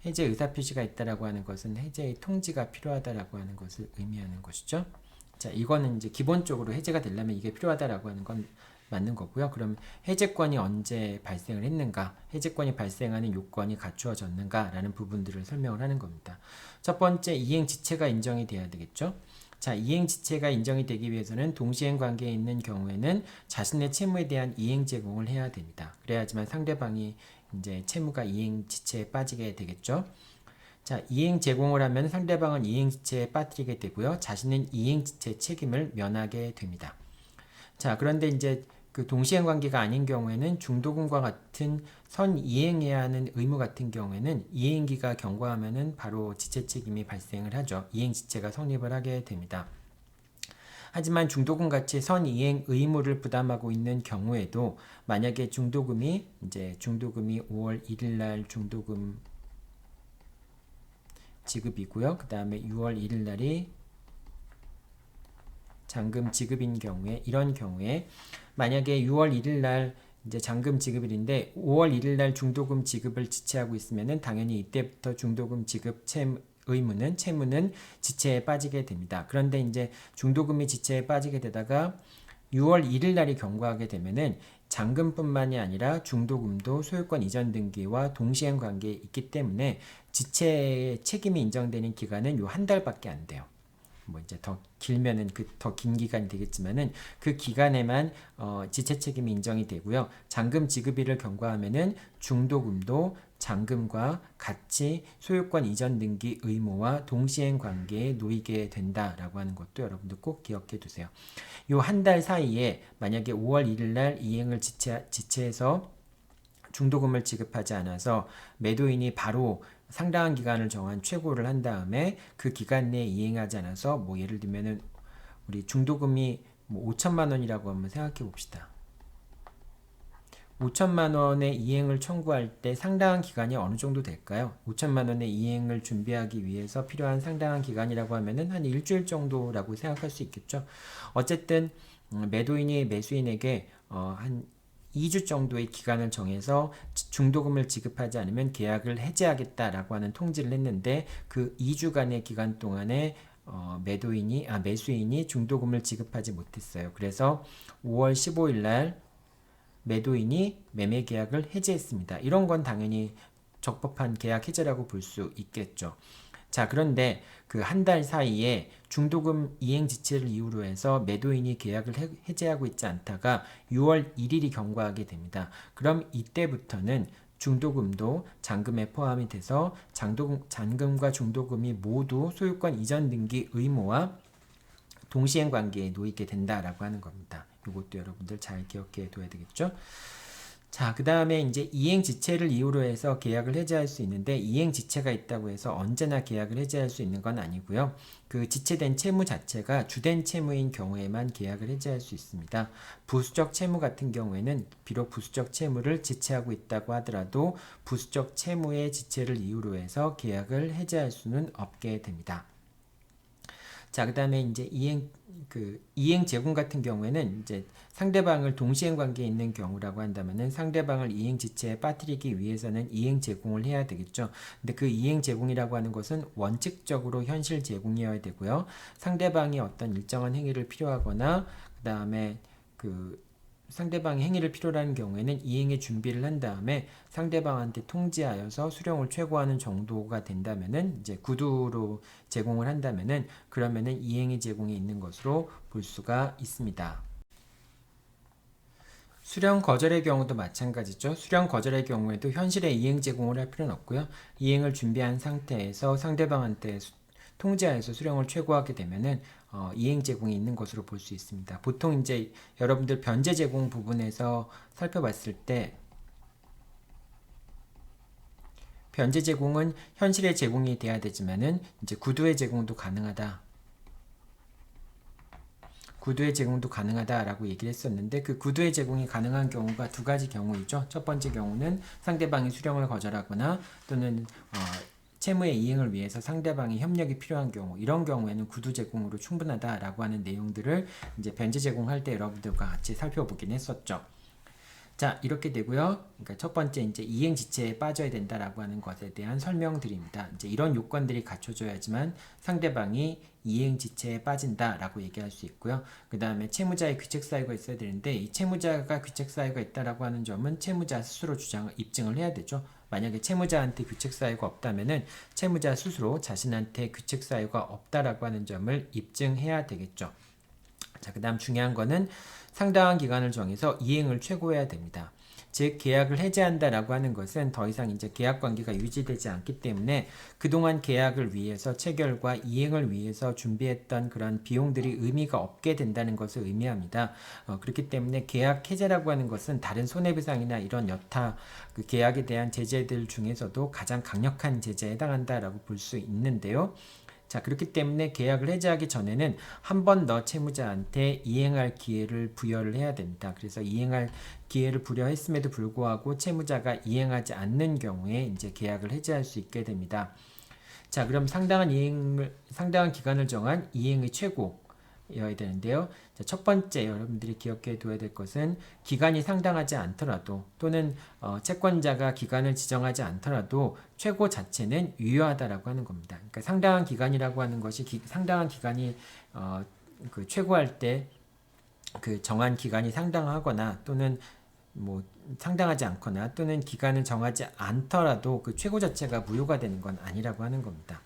해제 의사표시가 있다라고 하는 것은 해제의 통지가 필요하다라고 하는 것을 의미하는 것이죠. 자, 이거는 이제 기본적으로 해제가 되려면 이게 필요하다라고 하는 건 맞는 거고요. 그럼 해제권이 언제 발생을 했는가, 해제권이 발생하는 요건이 갖추어졌는가라는 부분들을 설명을 하는 겁니다. 첫 번째, 이행 지체가 인정이 돼야 되겠죠. 자, 이행 지체가 인정이 되기 위해서는 동시행 관계에 있는 경우에는 자신의 채무에 대한 이행 제공을 해야 됩니다. 그래야지만 상대방이 이제 채무가 이행 지체에 빠지게 되겠죠. 자, 이행 제공을 하면 상대방은 이행 지체에 빠뜨리게 되고요. 자신은 이행 지체 책임을 면하게 됩니다. 자, 그런데 이제 그 동시행 관계가 아닌 경우에는 중도금과 같은 선 이행해야 하는 의무 같은 경우에는 이행기가 경과하면은 바로 지체 책임이 발생을 하죠. 이행 지체가 성립을 하게 됩니다. 하지만 중도금 같이 선 이행 의무를 부담하고 있는 경우에도 만약에 중도금이 5월 1일 날 중도금 지급이고요. 그 다음에 6월 1일 날이 잔금 지급인 경우에, 이런 경우에 만약에 6월 1일 날 이제 잔금 지급일인데 5월 1일 날 중도금 지급을 지체하고 있으면은 당연히 이때부터 중도금 지급 채무는 지체에 빠지게 됩니다. 그런데 이제 중도금이 지체에 빠지게 되다가 6월 1일 날이 경과하게 되면은 잔금뿐만이 아니라 중도금도 소유권 이전 등기와 동시행 관계에 있기 때문에 지체 책임이 인정되는 기간은 요 한 달밖에 안 돼요. 뭐 이제 더 길면은 더 긴 기간이 되겠지만은 그 기간에만 지체 책임이 인정이 되고요. 잔금 지급일을 경과하면은 중도금도 잔금과 같이 소유권 이전 등기 의무와 동시행 관계에 놓이게 된다라고 하는 것도 여러분들 꼭 기억해 두세요. 요 한 달 사이에 만약에 5월 1일 날 이행을 지체해서 중도금을 지급하지 않아서 매도인이 바로 상당한 기간을 정한 최고를 한 다음에 그 기간 내에 이행하지 않아서 뭐 예를 들면은 우리 중도금이 뭐 5천만 원이라고 한번 생각해 봅시다. 5천만 원의 이행을 청구할 때 상당한 기간이 어느 정도 될까요? 5천만 원의 이행을 준비하기 위해서 필요한 상당한 기간이라고 하면은 한 일주일 정도라고 생각할 수 있겠죠. 어쨌든 매도인이 매수인에게 한 2주 정도의 기간을 정해서 중도금을 지급하지 않으면 계약을 해지하겠다라고 하는 통지를 했는데 그 2주간의 기간 동안에 매수인이 중도금을 지급하지 못했어요. 그래서 5월 15일 날 매도인이 매매 계약을 해지했습니다. 이런 건 당연히 적법한 계약 해지라고 볼 수 있겠죠. 자, 그런데 그 한 달 사이에 중도금 이행 지체를 이유로 해서 매도인이 계약을 해지하고 있지 않다가 6월 1일이 경과하게 됩니다. 그럼 이때부터는 중도금도 잔금에 포함이 돼서 잔금과 중도금이 모두 소유권 이전 등기 의무와 동시행 관계에 놓이게 된다라고 하는 겁니다. 이것도 여러분들 잘 기억해 둬야 되겠죠? 자, 그 다음에 이제 이행 지체를 이유로 해서 계약을 해지할 수 있는데 이행 지체가 있다고 해서 언제나 계약을 해지할 수 있는 건 아니고요. 그 지체된 채무 자체가 주된 채무인 경우에만 계약을 해지할 수 있습니다. 부수적 채무 같은 경우에는 비록 부수적 채무를 지체하고 있다고 하더라도 부수적 채무의 지체를 이유로 해서 계약을 해지할 수는 없게 됩니다. 자, 그다음에 이제 이행 제공 같은 경우에는 이제 상대방을 동시행 관계에 있는 경우라고 한다면은 상대방을 이행 지체에 빠뜨리기 위해서는 이행 제공을 해야 되겠죠. 근데 그 이행 제공이라고 하는 것은 원칙적으로 현실 제공이어야 되고요. 상대방이 어떤 일정한 행위를 필요하거나 그다음에 그 상대방의 행위를 필요로 하는 경우에는 이행의 준비를 한 다음에 상대방한테 통지하여서 수령을 최고하는 정도가 된다면은 이제 구두로 제공을 한다면은 그러면은 이행의 제공이 있는 것으로 볼 수가 있습니다. 수령 거절의 경우도 마찬가지죠. 수령 거절의 경우에도 현실에 이행 제공을 할 필요는 없고요. 이행을 준비한 상태에서 상대방한테 통지하여서 수령을 최고하게 되면은 이행 제공이 있는 것으로 볼 수 있습니다. 보통 이제 여러분들 변제 제공 부분에서 살펴봤을 때 변제 제공은 현실의 제공이 돼야 되지만은 이제 구두의 제공도 가능하다. 구두의 제공도 가능하다라고 얘기를 했었는데 그 구두의 제공이 가능한 경우가 두 가지 경우이죠. 첫 번째 경우는 상대방이 수령을 거절하거나 또는 채무의 이행을 위해서 상대방의 협력이 필요한 경우 이런 경우에는 구두 제공으로 충분하다라고 하는 내용들을 이제 변제 제공할 때 여러분들과 같이 살펴보긴 했었죠. 자, 이렇게 되고요. 그러니까 첫 번째 이제 이행 지체에 빠져야 된다라고 하는 것에 대한 설명드립니다. 이제 이런 요건들이 갖춰져야지만 상대방이 이행 지체에 빠진다라고 얘기할 수 있고요. 그 다음에 채무자의 귀책 사유가 있어야 되는데 이 채무자가 귀책 사유가 있다라고 하는 점은 채무자 스스로 입증을 해야 되죠. 만약에 채무자한테 귀책 사유가 없다면은 채무자 스스로 자신한테 귀책 사유가 없다라고 하는 점을 입증해야 되겠죠. 자, 그 다음 중요한 거는 상당한 기간을 정해서 이행을 최고해야 됩니다. 즉 계약을 해지한다라고 하는 것은 더 이상 이제 계약 관계가 유지되지 않기 때문에 그동안 계약을 위해서 체결과 이행을 위해서 준비했던 그런 비용들이 의미가 없게 된다는 것을 의미합니다. 그렇기 때문에 계약 해제라고 하는 것은 다른 손해배상이나 이런 여타 그 계약에 대한 제재들 중에서도 가장 강력한 제재에 해당한다라고 볼 수 있는데요. 자, 그렇기 때문에 계약을 해지하기 전에는 한 번 더 채무자한테 이행할 기회를 부여를 해야 됩니다. 그래서 이행할 기회를 부여했음에도 불구하고 채무자가 이행하지 않는 경우에 이제 계약을 해지할 수 있게 됩니다. 자, 그럼 상당한 기간을 정한 이행의 최고여야 되는데요. 자, 첫 번째 여러분들이 기억해 둬야 될 것은 기간이 상당하지 않더라도 또는 채권자가 기간을 지정하지 않더라도 최고 자체는 유효하다라고 하는 겁니다. 그러니까 상당한 기간이라고 하는 것이 상당한 기간이 그 최고할 때 그 정한 기간이 상당하거나 또는 뭐 상당하지 않거나 또는 기간을 정하지 않더라도 그 최고 자체가 무효가 되는 건 아니라고 하는 겁니다.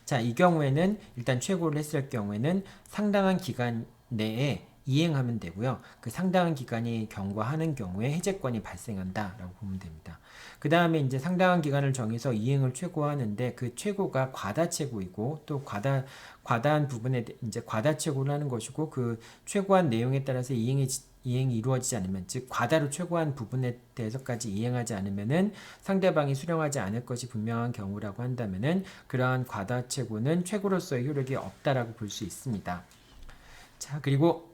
자, 이 경우에는 일단 최고를 했을 경우에는 상당한 기간 내에 이행하면 되고요. 그 상당한 기간이 경과하는 경우에 해제권이 발생한다라고 보면 됩니다. 그 다음에 이제 상당한 기간을 정해서 이행을 최고하는데 그 최고가 과다최고이고 또 과다한 부분에 이제 과다최고를 하는 것이고 그 최고한 내용에 따라서 이행이 이루어지지 않으면 즉 과다로 최고한 부분에 대해서까지 이행하지 않으면은 상대방이 수령하지 않을 것이 분명한 경우라고 한다면은 그러한 과다최고는 최고로서의 효력이 없다라고 볼 수 있습니다. 자, 그리고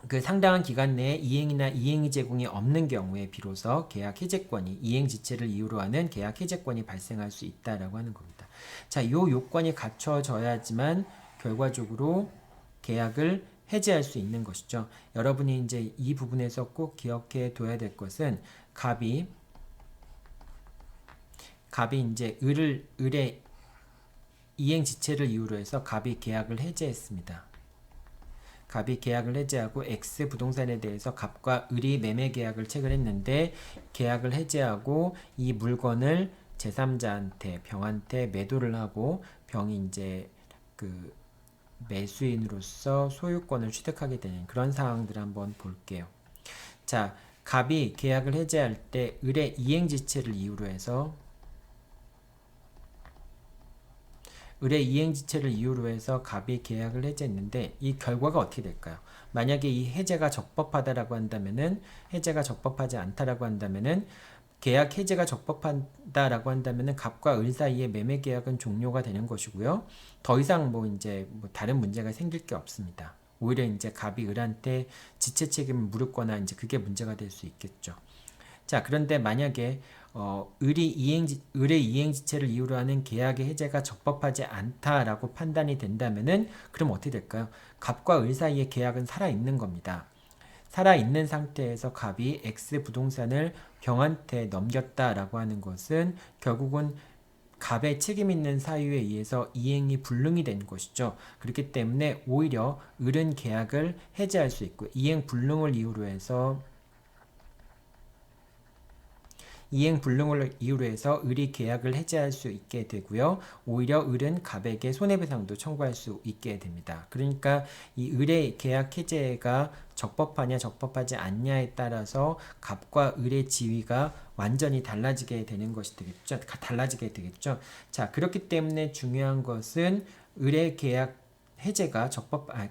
그 상당한 기간 내에 이행이나 이행의 제공이 없는 경우에 비로소 계약 해제권이 이행 지체를 이유로 하는 계약 해제권이 발생할 수 있다라고 하는 겁니다. 자, 이 요건이 갖춰져야지만 결과적으로 계약을 해제할 수 있는 것이죠. 여러분이 이제 이 부분에서 꼭 기억해 둬야 될 것은 갑이 이제 을의 이행 지체를 이유로 해서 갑이 계약을 해제했습니다. 갑이 계약을 해제하고 X 부동산에 대해서 갑과 을이 매매 계약을 체결했는데 계약을 해제하고 이 물건을 제3자한테 병한테 매도를 하고 병이 이제 그 매수인으로서 소유권을 취득하게 되는 그런 상황들을 한번 볼게요. 자, 갑이 계약을 해제할 때 을의 이행지체를 이유로 해서 을의 이행지체를 이유로 해서 갑이 계약을 해제했는데 이 결과가 어떻게 될까요? 만약에 이 해제가 적법하다라고 한다면은 해제가 적법하지 않다라고 한다면은 계약 해제가 적법하다라고 한다면은 갑과 을 사이의 매매 계약은 종료가 되는 것이고요. 더 이상 뭐 이제 뭐 다른 문제가 생길 게 없습니다. 오히려 이제 갑이 을한테 지체 책임을 물었거나 이제 그게 문제가 될 수 있겠죠. 자, 그런데 만약에 을의 이행지체를 이유로 하는 계약의 해제가 적법하지 않다라고 판단이 된다면은 그럼 어떻게 될까요? 갑과 을 사이의 계약은 살아있는 겁니다. 살아있는 상태에서 갑이 X 부동산을 병한테 넘겼다라고 하는 것은 결국은 갑의 책임 있는 사유에 의해서 이행이 불능이 된 것이죠. 그렇기 때문에 오히려 을은 계약을 해제할 수 있고 이행 불능을 이유로 해서 이행 불능을 이유로 해서 을이 계약을 해제할 수 있게 되고요. 오히려 을은 갑에게 손해배상도 청구할 수 있게 됩니다. 그러니까 이 을의 계약 해제가 적법하냐 적법하지 않냐에 따라서 갑과 을의 지위가 완전히 달라지게 되는 것이 되겠죠. 달라지게 되겠죠. 자, 그렇기 때문에 중요한 것은 을의 계약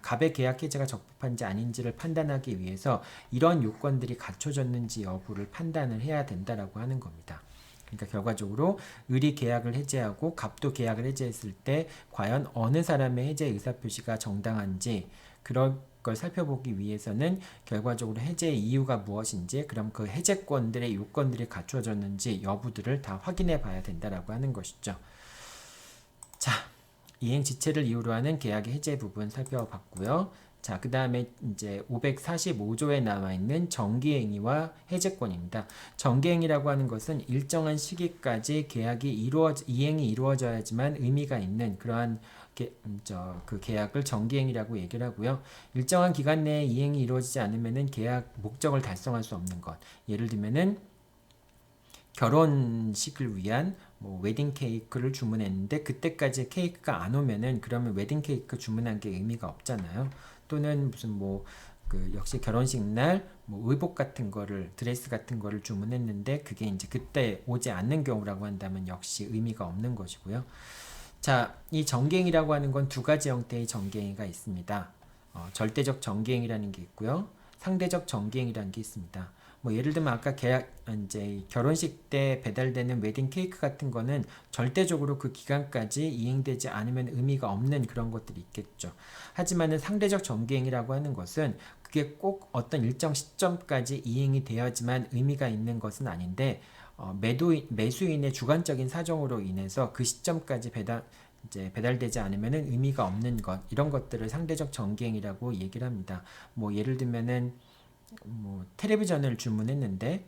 갑의 계약 해제가 적법한지 아닌지를 판단하기 위해서 이런 요건들이 갖춰졌는지 여부를 판단을 해야 된다라고 하는 겁니다. 그러니까 결과적으로 을이 계약을 해제하고 갑도 계약을 해제했을 때 과연 어느 사람의 해제 의사표시가 정당한지 그런 걸 살펴보기 위해서는 결과적으로 해제의 이유가 무엇인지 그럼 그 해제권들의 요건들이 갖춰졌는지 여부들을 다 확인해 봐야 된다라고 하는 것이죠. 자, 이행 지체를 이유로 하는 계약의 해제 부분 살펴봤고요. 자, 그 다음에 이제 545조에 나와 있는 정기행위와 해제권입니다. 정기행위라고 하는 것은 일정한 시기까지 이행이 이루어져야지만 의미가 있는 그러한 그 계약을 정기행위라고 얘기를 하고요. 일정한 기간 내에 이행이 이루어지지 않으면은 계약 목적을 달성할 수 없는 것. 예를 들면은 결혼식을 위한 뭐 웨딩 케이크를 주문했는데 그때까지 케이크가 안 오면은 그러면 웨딩 케이크 주문한 게 의미가 없잖아요. 또는 무슨 뭐 그 역시 결혼식 날 뭐 의복 같은 거를 드레스 같은 거를 주문했는데 그게 이제 그때 오지 않는 경우라고 한다면 역시 의미가 없는 것이고요. 자, 이 정갱이라고 하는 건 두 가지 형태의 정갱이가 있습니다. 절대적 정갱이라는 게 있고요. 상대적 정갱이라는 게 있습니다. 뭐 예를 들면 아까 이제 결혼식 때 배달되는 웨딩 케이크 같은 거는 절대적으로 그 기간까지 이행되지 않으면 의미가 없는 그런 것들이 있겠죠. 하지만은 상대적 정기행이라고 하는 것은 그게 꼭 어떤 일정 시점까지 이행이 되어야지만 의미가 있는 것은 아닌데 매수인의 주관적인 사정으로 인해서 그 시점까지 배달되지 않으면은 의미가 없는 것 이런 것들을 상대적 정기행이라고 얘기를 합니다. 뭐 예를 들면은 뭐 텔레비전을 주문했는데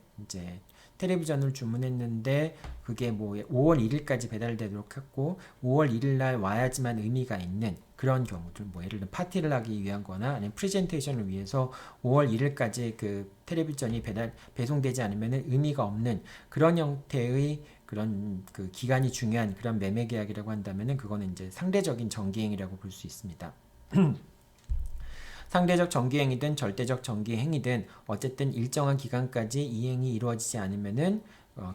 그게 뭐 5월 1일까지 배달되도록 했고 5월 1일 날 와야지만 의미가 있는 그런 경우들 뭐 예를 들면 파티를 하기 위한 거나 아니면 프레젠테이션을 위해서 5월 1일까지 그 텔레비전이 배송되지 않으면 의미가 없는 그런 형태의 그런 그 기간이 중요한 그런 매매 계약이라고 한다면은 그거는 이제 상대적인 정기행이라고 볼 수 있습니다. 상대적 정기행위든 절대적 정기행위든 어쨌든 일정한 기간까지 이행이 이루어지지 않으면은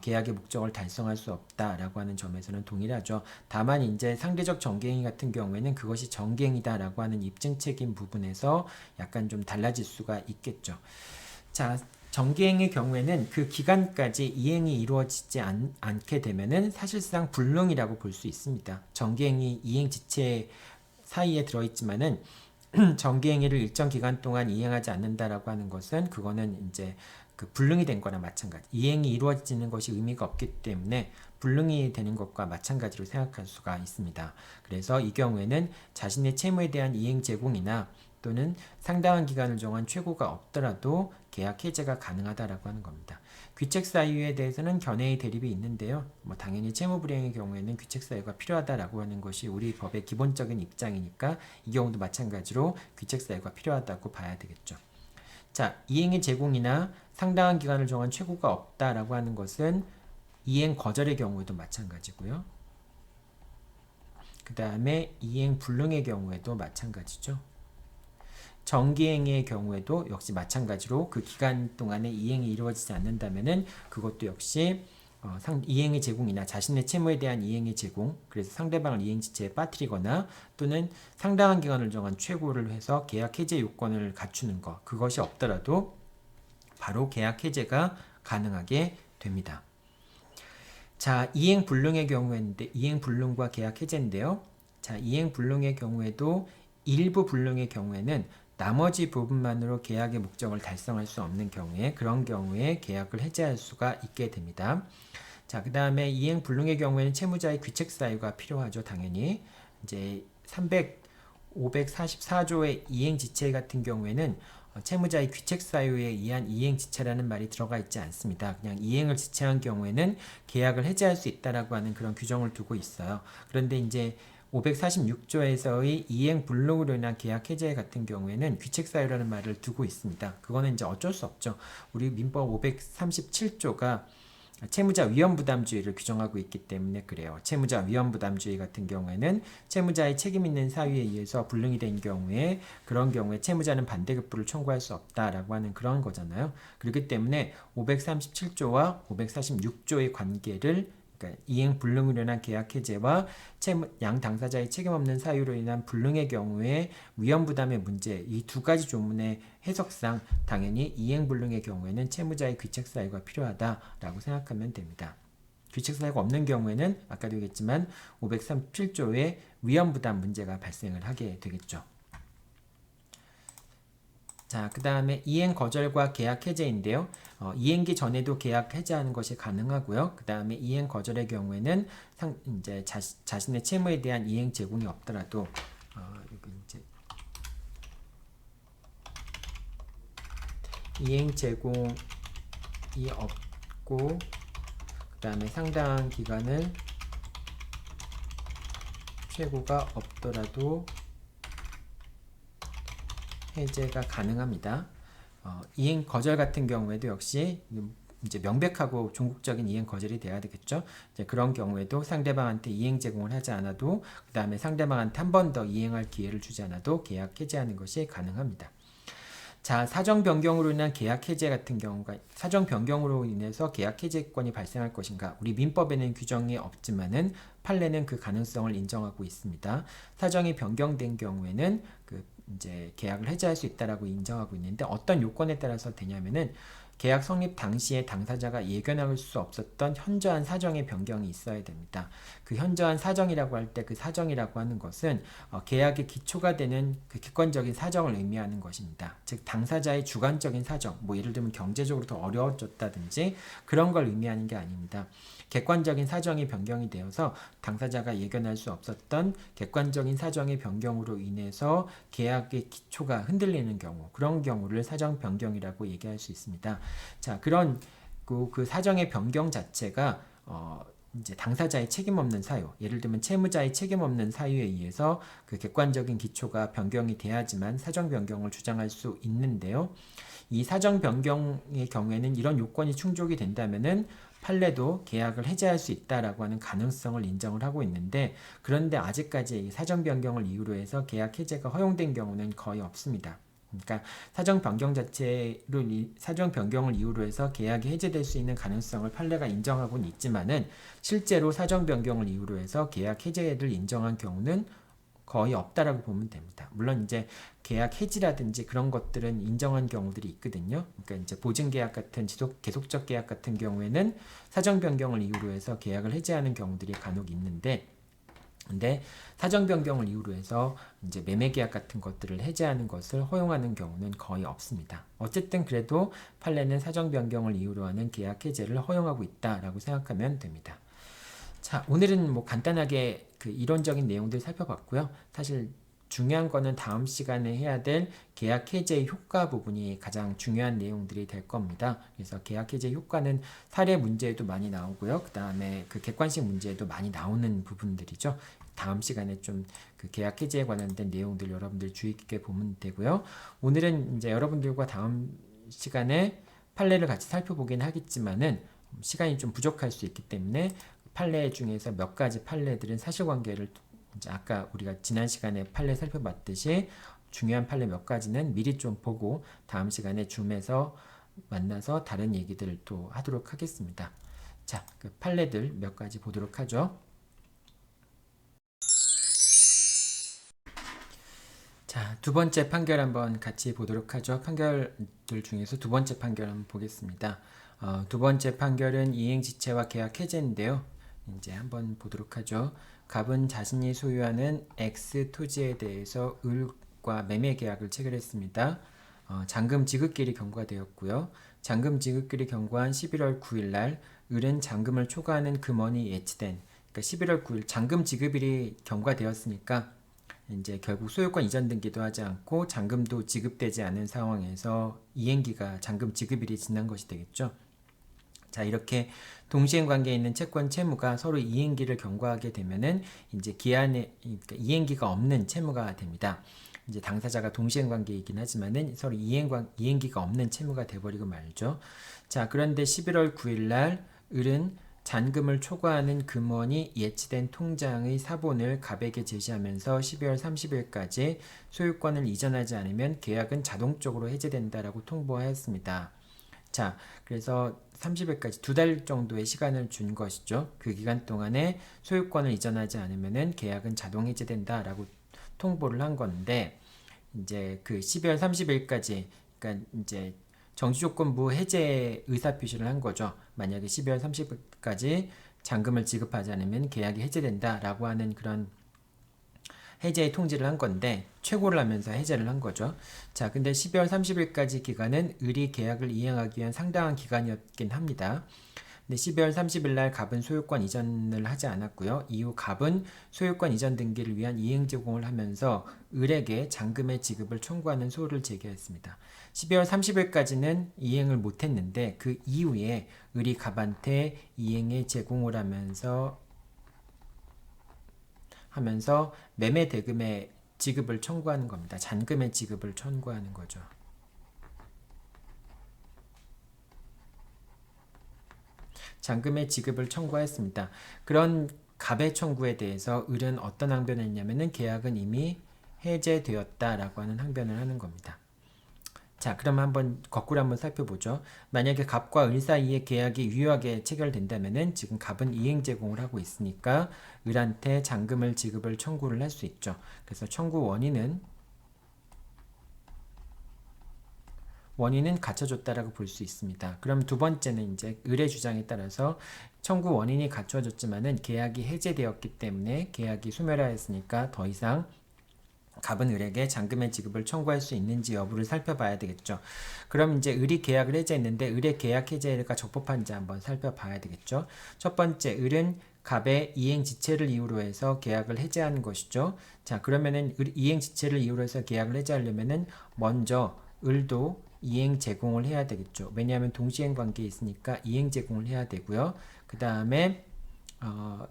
계약의 목적을 달성할 수 없다라고 하는 점에서는 동일하죠. 다만 이제 상대적 정기행위 같은 경우에는 그것이 정기행위다라고 하는 입증 책임 부분에서 약간 좀 달라질 수가 있겠죠. 자, 정기행의 경우에는 그 기간까지 이행이 이루어지지 않게 되면은 사실상 불능이라고 볼 수 있습니다. 정기행위 이행 지체 사이에 들어있지만은 정기행위를 일정 기간 동안 이행하지 않는다라고 하는 것은 그거는 이제 그 불능이 된 거나 마찬가지. 이행이 이루어지는 것이 의미가 없기 때문에 불능이 되는 것과 마찬가지로 생각할 수가 있습니다. 그래서 이 경우에는 자신의 채무에 대한 이행 제공이나 또는 상당한 기간을 정한 최고가 없더라도 계약 해제가 가능하다라고 하는 겁니다. 귀책 사유에 대해서는 견해의 대립이 있는데요. 당연히 채무 불이행의 경우에는 귀책 사유가 필요하다라고 하는 것이 우리 법의 기본적인 입장이니까 이 경우도 마찬가지로 귀책 사유가 필요하다고 봐야 되겠죠. 자, 이행의 제공이나 상당한 기간을 정한 최고가 없다라고 하는 것은 이행 거절의 경우에도 마찬가지고요. 그 다음에 이행 불능의 경우에도 마찬가지죠. 정기행위의 경우에도 역시 마찬가지로 그 기간 동안에 이행이 이루어지지 않는다면은 그것도 역시 이행의 제공이나 자신의 채무에 대한 이행의 제공, 그래서 상대방을 이행 지체에 빠뜨리거나 또는 상당한 기간을 정한 최고를 해서 계약 해제 요건을 갖추는 것, 그것이 없더라도 바로 계약 해제가 가능하게 됩니다. 자, 이행 불능의 경우인데 이행 불능과 계약 해제인데요. 자, 이행 불능의 경우에도 일부 불능의 경우에는 나머지 부분만으로 계약의 목적을 달성할 수 없는 경우에 그런 경우에 계약을 해제할 수가 있게 됩니다. 자, 그 다음에 이행 불능의 경우에는 채무자의 귀책 사유가 필요하죠. 당연히 이제 544조의 이행 지체 같은 경우에는 채무자의 귀책 사유에 의한 이행 지체라는 말이 들어가 있지 않습니다. 그냥 이행을 지체한 경우에는 계약을 해제할 수 있다라고 하는 그런 규정을 두고 있어요. 그런데 이제 546조에서의 이행 불능으로 인한 계약 해제 같은 경우에는 귀책 사유라는 말을 두고 있습니다. 그거는 이제 어쩔 수 없죠. 우리 민법 537조가 채무자 위험 부담주의를 규정하고 있기 때문에 그래요. 채무자 위험 부담주의 같은 경우에는 채무자의 책임 있는 사유에 의해서 불능이 된 경우에 그런 경우에 채무자는 반대급부를 청구할 수 없다라고 하는 그런 거잖아요. 그렇기 때문에 537조와 546조의 관계를 그러니까 이행 불능으로 인한 계약 해제와 양 당사자의 책임 없는 사유로 인한 불능의 경우에 위험 부담의 문제 이 두 가지 조문의 해석상 당연히 이행 불능의 경우에는 채무자의 귀책 사유가 필요하다라고 생각하면 됩니다. 귀책 사유가 없는 경우에는 아까도 얘기했지만 537조의 위험 부담 문제가 발생을 하게 되겠죠. 자, 그 다음에 이행 거절과 계약 해제인데요. 이행기 전에도 계약 해제하는 것이 가능하고요. 그 다음에 이행 거절의 경우에는 이제 자신의 채무에 대한 이행 제공이 없더라도 여기 이제 이행 제공이 없고 그 다음에 상당한 기간을 최고가 없더라도 해제가 가능합니다. 이행 거절 같은 경우에도 역시 이제 명백하고 종국적인 이행 거절이 돼야 되겠죠. 이제 그런 경우에도 상대방한테 이행 제공을 하지 않아도 그 다음에 상대방한테 한 번 더 이행할 기회를 주지 않아도 계약 해제하는 것이 가능합니다. 자, 사정 변경으로 인한 계약 해제 같은 경우가 사정 변경으로 인해서 계약 해제권이 발생할 것인가? 우리 민법에는 규정이 없지만은 판례는 그 가능성을 인정하고 있습니다. 사정이 변경된 경우에는 이제 계약을 해제할 수 있다라고 인정하고 있는데 어떤 요건에 따라서 되냐면은 계약 성립 당시에 당사자가 예견할 수 없었던 현저한 사정의 변경이 있어야 됩니다. 그 현저한 사정이라고 할 때 그 사정이라고 하는 것은 계약의 기초가 되는 그 객관적인 사정을 의미하는 것입니다. 즉 당사자의 주관적인 사정, 뭐 예를 들면 경제적으로 더 어려워졌다든지 그런 걸 의미하는 게 아닙니다. 객관적인 사정이 변경이 되어서 당사자가 예견할 수 없었던 객관적인 사정의 변경으로 인해서 계약의 기초가 흔들리는 경우, 그런 경우를 사정 변경이라고 얘기할 수 있습니다. 자, 그런 그 사정의 변경 자체가 이제 당사자의 책임 없는 사유, 예를 들면 채무자의 책임 없는 사유에 의해서 그 객관적인 기초가 변경이 돼야지만 사정 변경을 주장할 수 있는데요. 이 사정 변경의 경우에는 이런 요건이 충족이 된다면은 판례도 계약을 해제할 수 있다라고 하는 가능성을 인정을 하고 있는데 그런데 아직까지 사정 변경을 이유로 해서 계약 해제가 허용된 경우는 거의 없습니다. 그러니까 사정 변경을 이유로 해서 계약이 해제될 수 있는 가능성을 판례가 인정하고는 있지만은 실제로 사정 변경을 이유로 해서 계약 해제를 인정한 경우는 거의 없다라고 보면 됩니다. 물론 이제 계약 해지라든지 그런 것들은 인정한 경우들이 있거든요. 그러니까 이제 보증 계약 같은 계속적 계약 같은 경우에는 사정 변경을 이유로 해서 계약을 해지하는 경우들이 간혹 있는데, 근데 사정 변경을 이유로 해서 이제 매매 계약 같은 것들을 해지하는 것을 허용하는 경우는 거의 없습니다. 어쨌든 그래도 판례는 사정 변경을 이유로 하는 계약 해제를 허용하고 있다라고 생각하면 됩니다. 자, 오늘은 뭐 간단하게 그 이론적인 내용들 살펴봤고요. 사실 중요한 거는 다음 시간에 해야 될 계약 해제 효과 부분이 가장 중요한 내용들이 될 겁니다. 그래서 계약 해제 효과는 사례 문제에도 많이 나오고요. 그 다음에 그 객관식 문제에도 많이 나오는 부분들이죠. 다음 시간에 좀 그 계약 해제에 관련된 내용들 여러분들 주의 깊게 보면 되고요. 오늘은 이제 여러분들과 다음 시간에 판례를 같이 살펴보긴 하겠지만은 시간이 좀 부족할 수 있기 때문에 판례 중에서 몇 가지 판례들은 사실관계를 이제 아까 우리가 지난 시간에 판례 살펴봤듯이 중요한 판례 몇 가지는 미리 좀 보고 다음 시간에 줌에서 만나서 다른 얘기들을 또 하도록 하겠습니다. 자, 그 판례들 몇 가지 보도록 하죠. 자, 두 번째 판결 한번 같이 보도록 하죠. 판결들 중에서 두 번째 판결 한번 보겠습니다. 두 번째 판결은 이행지체와 계약 해제인데요. 이제 한번 보도록 하죠. 갑은 자신이 소유하는 X 토지에 대해서 을과 매매 계약을 체결했습니다. 잔금 지급일이 경과되었고요. 잔금 지급일이 경과한 11월 9일 날 을은 잔금을 초과하는 금원이 예치된, 그러니까 11월 9일 잔금 지급일이 경과되었으니까 이제 결국 소유권 이전 등기도 하지 않고 잔금도 지급되지 않은 상황에서 이행기가 잔금 지급일이 지난 것이 되겠죠. 자, 이렇게 동시행 관계에 있는 채권 채무가 서로 이행기를 경과하게 되면은 이제 기한에, 그러니까 이행기가 없는 채무가 됩니다. 이제 당사자가 동시행 관계이긴 하지만은 서로 이행기가 없는 채무가 돼버리고 말죠. 자, 그런데 11월 9일 날 을은 잔금을 초과하는 금원이 예치된 통장의 사본을 갑에게 제시하면서 12월 30일까지 소유권을 이전하지 않으면 계약은 자동적으로 해제된다라고 통보하였습니다. 자, 그래서 30일까지 2달 정도의 시간을 준 것이죠. 그 기간 동안에 소유권을 이전하지 않으면은 계약은 자동 해제된다라고 통보를 한 건데, 이제 그 12월 30일까지, 그러니까 이제 정지조건부 해제 의사표시를 한 거죠. 만약에 12월 30일까지 잔금을 지급하지 않으면 계약이 해제된다라고 하는 그런 해제의 통지를 한 건데 최고를 하면서 해제를 한 거죠. 자, 근데 12월 30일까지 기간은 을이 계약을 이행하기 위한 상당한 기간이었긴 합니다. 근데 12월 30일 날 갑은 소유권 이전을 하지 않았고요. 이후 갑은 소유권 이전 등기를 위한 이행 제공을 하면서 을에게 잔금의 지급을 청구하는 소를 제기했습니다. 12월 30일까지는 이행을 못했는데 그 이후에 을이 갑한테 이행의 제공을 하면서 매매 대금의 지급을 청구하는 겁니다. 잔금의 지급을 청구하는 거죠. 잔금의 지급을 청구하였습니다. 그런 갑의 청구에 대해서 을은 어떤 항변을 했냐면은 계약은 이미 해제되었다라고 하는 항변을 하는 겁니다. 자, 그럼 한번 거꾸로 한번 살펴보죠. 만약에 갑과 을 사이의 계약이 유효하게 체결된다면은 지금 갑은 이행 제공을 하고 있으니까 을한테 잔금을 지급을 청구를 할 수 있죠. 그래서 청구 원인은 갖춰졌다라고 볼 수 있습니다. 그럼 두 번째는 이제 을의 주장에 따라서 청구 원인이 갖춰졌지만은 계약이 해제되었기 때문에 계약이 소멸하였으니까 더 이상 갑은 을에게 잔금의 지급을 청구할 수 있는지 여부를 살펴봐야 되겠죠. 그럼 이제 을이 계약을 해제했는데 을의 계약 해제가 적법한지 한번 살펴봐야 되겠죠. 첫 번째, 을은 갑의 이행 지체를 이유로 해서 계약을 해제하는 것이죠. 자, 그러면은 이행 지체를 이유로 해서 계약을 해제하려면은 먼저 을도 이행 제공을 해야 되겠죠. 왜냐하면 동시행 관계에 있으니까 이행 제공을 해야 되고요. 그 다음에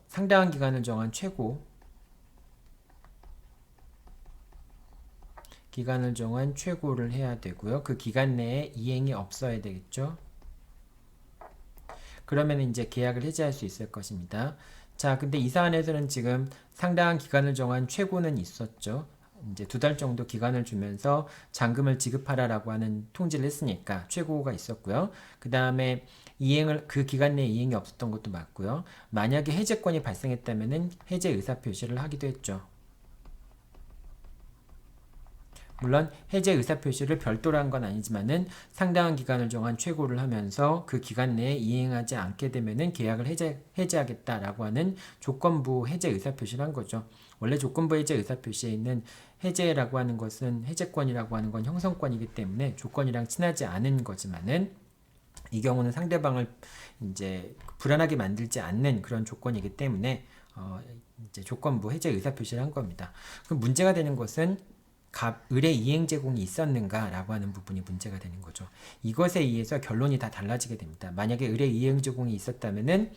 상당한 기간을 정한 최고를 해야 되고요. 그 기간 내에 이행이 없어야 되겠죠. 그러면 이제 계약을 해제할 수 있을 것입니다. 자, 근데 이 사안에서는 지금 상당한 기간을 정한 최고는 있었죠. 이제 2달 정도 기간을 주면서 잔금을 지급하라라고 하는 통지를 했으니까 최고가 있었고요. 그 다음에 이행을 그 기간 내에 이행이 없었던 것도 맞고요. 만약에 해제권이 발생했다면은 해제 의사 표시를 하기도 했죠. 물론 해제 의사 표시를 별도로 한 건 아니지만은 상당한 기간을 정한 최고를 하면서 그 기간 내에 이행하지 않게 되면은 계약을 해제하겠다라고 하는 조건부 해제 의사 표시를 한 거죠. 원래 조건부 해제 의사 표시에 있는 해제라고 하는 것은 해제권이라고 하는 건 형성권이기 때문에 조건이랑 친하지 않은 거지만은 이 경우는 상대방을 이제 불안하게 만들지 않는 그런 조건이기 때문에 이제 조건부 해제 의사 표시를 한 겁니다. 그럼 문제가 되는 것은 을의 이행 제공이 있었는가라고 하는 부분이 문제가 되는 거죠. 이것에 의해서 결론이 다 달라지게 됩니다. 만약에 을의 이행 제공이 있었다면은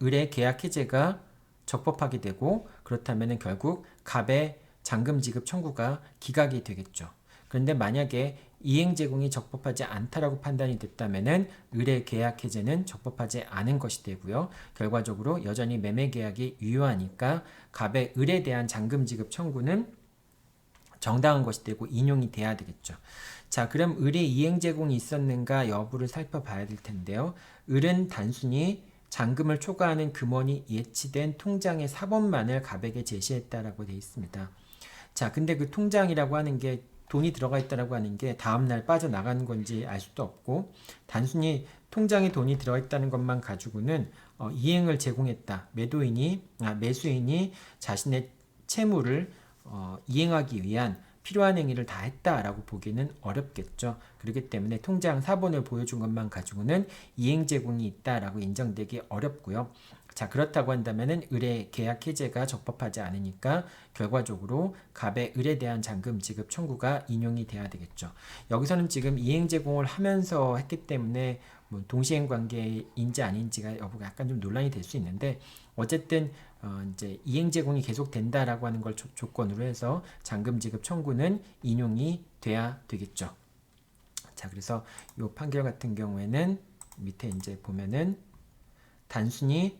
을의 계약 해제가 적법하게 되고 그렇다면은 결국 갑의 잔금 지급 청구가 기각이 되겠죠. 그런데 만약에 이행 제공이 적법하지 않다라고 판단이 됐다면은 을의 계약 해제는 적법하지 않은 것이 되고요. 결과적으로 여전히 매매 계약이 유효하니까 갑의 을에 대한 잔금 지급 청구는 정당한 것이 되고 인용이 돼야 되겠죠. 자, 그럼 을의 이행 제공이 있었는가 여부를 살펴봐야 될 텐데요. 을은 단순히 잔금을 초과하는 금원이 예치된 통장의 사본만을 갑에게 제시했다라고 되어 있습니다. 자, 근데 그 통장이라고 하는 게 돈이 들어가 있다라고 하는 게 다음날 빠져나가는 건지 알 수도 없고 단순히 통장에 돈이 들어가 있다는 것만 가지고는 이행을 제공했다. 매수인이 자신의 채무를 이행하기 위한 필요한 행위를 다 했다라고 보기는 어렵겠죠. 그렇기 때문에 통장 사본을 보여준 것만 가지고는 이행 제공이 있다라고 인정되기 어렵고요. 자, 그렇다고 한다면은 을의 계약 해제가 적법하지 않으니까 결과적으로 갑의 을에 대한 잔금 지급 청구가 인용이 돼야 되겠죠. 여기서는 지금 이행 제공을 하면서 했기 때문에 뭐 동시행 관계인지 아닌지가 여부가 약간 좀 논란이 될 수 있는데 어쨌든 이제 이행 제공이 계속 된다라고 하는 걸 조건으로 해서 잔금 지급 청구는 인용이 돼야 되겠죠. 자, 그래서 이 판결 같은 경우에는 밑에 이제 보면은 단순히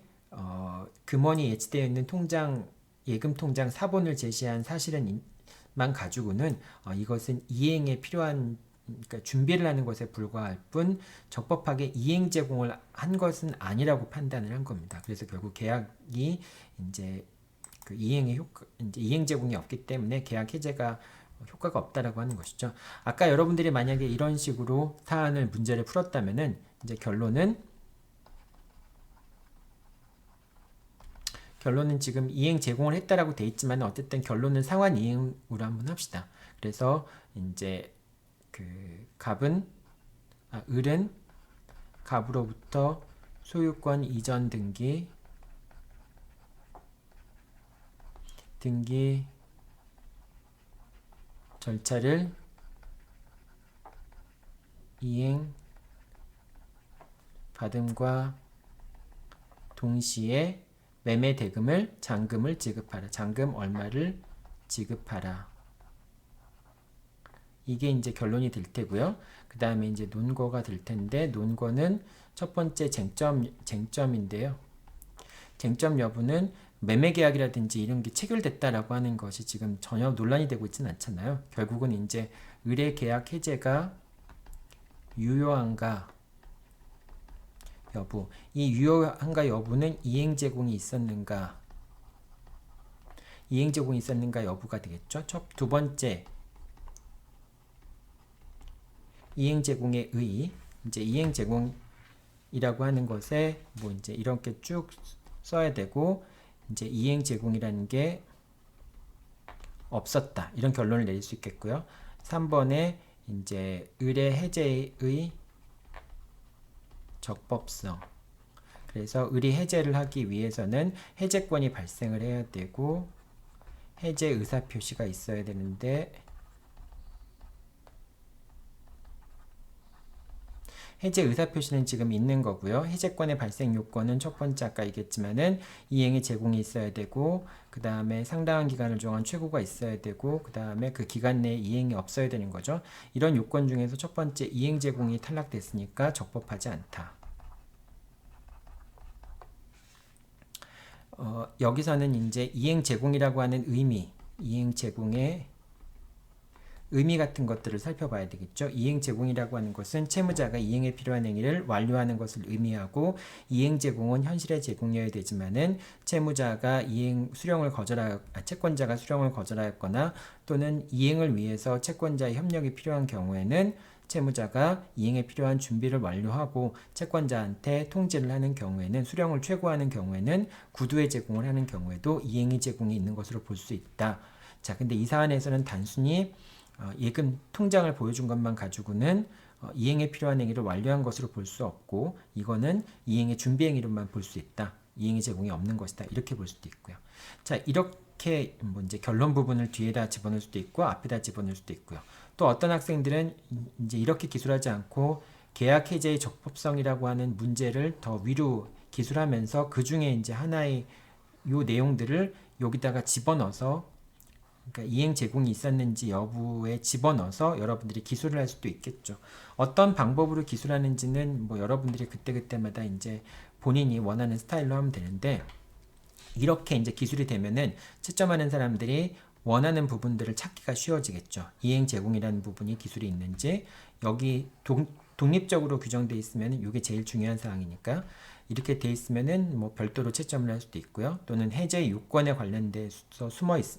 금원이 예치되어 있는 통장 예금 통장 사본을 제시한 사실은만 가지고는 이것은 이행에 필요한 그러니까 준비를 하는 것에 불과할 뿐 적법하게 이행 제공을 한 것은 아니라고 판단을 한 겁니다. 그래서 결국 계약이 이제 그 이행 제공이 없기 때문에 계약 해제가 효과가 없다라고 하는 것이죠. 아까 여러분들이 만약에 이런 식으로 사안을 문제를 풀었다면은 이제 결론은 지금 이행 제공을 했다라고 돼 있지만 어쨌든 결론은 상환 이행으로 한번 합시다. 그래서 이제 그 을은 갑으로부터 소유권 이전 등기 절차를 이행 받음과 동시에 매매 대금을 잔금을 지급하라. 잔금 얼마를 지급하라. 이게 이제 결론이 될 테고요. 그 다음에 이제 논거가 될 텐데 논거는 첫 번째 쟁점인데요. 쟁점 여부는 매매 계약이라든지 이런 게 체결됐다라고 하는 것이 지금 전혀 논란이 되고 있지는 않잖아요. 결국은 이제 의뢰 계약 해제가 유효한가 여부. 이 유효한가 여부는 이행 제공이 있었는가 여부가 되겠죠. 두 번째 이행 제공의 의. 이제 이행 제공이라고 하는 것에 뭐 이제 이렇게 쭉 써야 되고 이제 이행 제공이라는 게 없었다. 이런 결론을 내릴 수 있겠고요. 3번에 이제 의뢰 해제의 적법성. 그래서 의뢰 해제를 하기 위해서는 해제권이 발생을 해야 되고 해제 의사 표시가 있어야 되는데 해제 의사표시는 지금 있는 거고요. 해제권의 발생 요건은 첫 번째 아까 얘기했지만은 이행의 제공이 있어야 되고 그 다음에 상당한 기간을 정한 최고가 있어야 되고 그 다음에 그 기간 내에 이행이 없어야 되는 거죠. 이런 요건 중에서 첫 번째 이행 제공이 탈락됐으니까 적법하지 않다. 여기서는 이제 이행 제공이라고 하는 의미 이행 제공의 의미 같은 것들을 살펴봐야 되겠죠. 이행 제공이라고 하는 것은 채무자가 이행에 필요한 행위를 완료하는 것을 의미하고, 이행 제공은 현실에 제공이어야 되지만은 채무자가 채권자가 수령을 거절하였거나 또는 이행을 위해서 채권자의 협력이 필요한 경우에는 채무자가 이행에 필요한 준비를 완료하고 채권자한테 통지를 하는 경우에는, 수령을 최고하는 경우에는, 구두의 제공을 하는 경우에도 이행의 제공이 있는 것으로 볼 수 있다. 자, 근데 이 사안에서는 단순히 예금 통장을 보여준 것만 가지고는 이행에 필요한 행위를 완료한 것으로 볼 수 없고, 이거는 이행의 준비 행위로만 볼 수 있다. 이행의 제공이 없는 것이다. 이렇게 볼 수도 있고요. 자, 이렇게 이제 결론 부분을 뒤에다 집어넣을 수도 있고 앞에다 집어넣을 수도 있고요. 또 어떤 학생들은 이제 이렇게 기술하지 않고 계약 해제의 적법성이라고 하는 문제를 더 위로 기술하면서 그 중에 이제 하나의 요 내용들을 여기다가 집어넣어서, 그러니까 이행 제공이 있었는지 여부에 집어넣어서 여러분들이 기술을 할 수도 있겠죠. 어떤 방법으로 기술하는지는 뭐 여러분들이 그때그때마다 이제 본인이 원하는 스타일로 하면 되는데, 이렇게 이제 기술이 되면은 채점하는 사람들이 원하는 부분들을 찾기가 쉬워지겠죠. 이행 제공이라는 부분이 기술이 있는지, 여기 독립적으로 규정되어 있으면 이게 제일 중요한 사항이니까 이렇게 돼 있으면은 뭐 별도로 채점을 할 수도 있고요. 또는 해제 요건에 관련돼서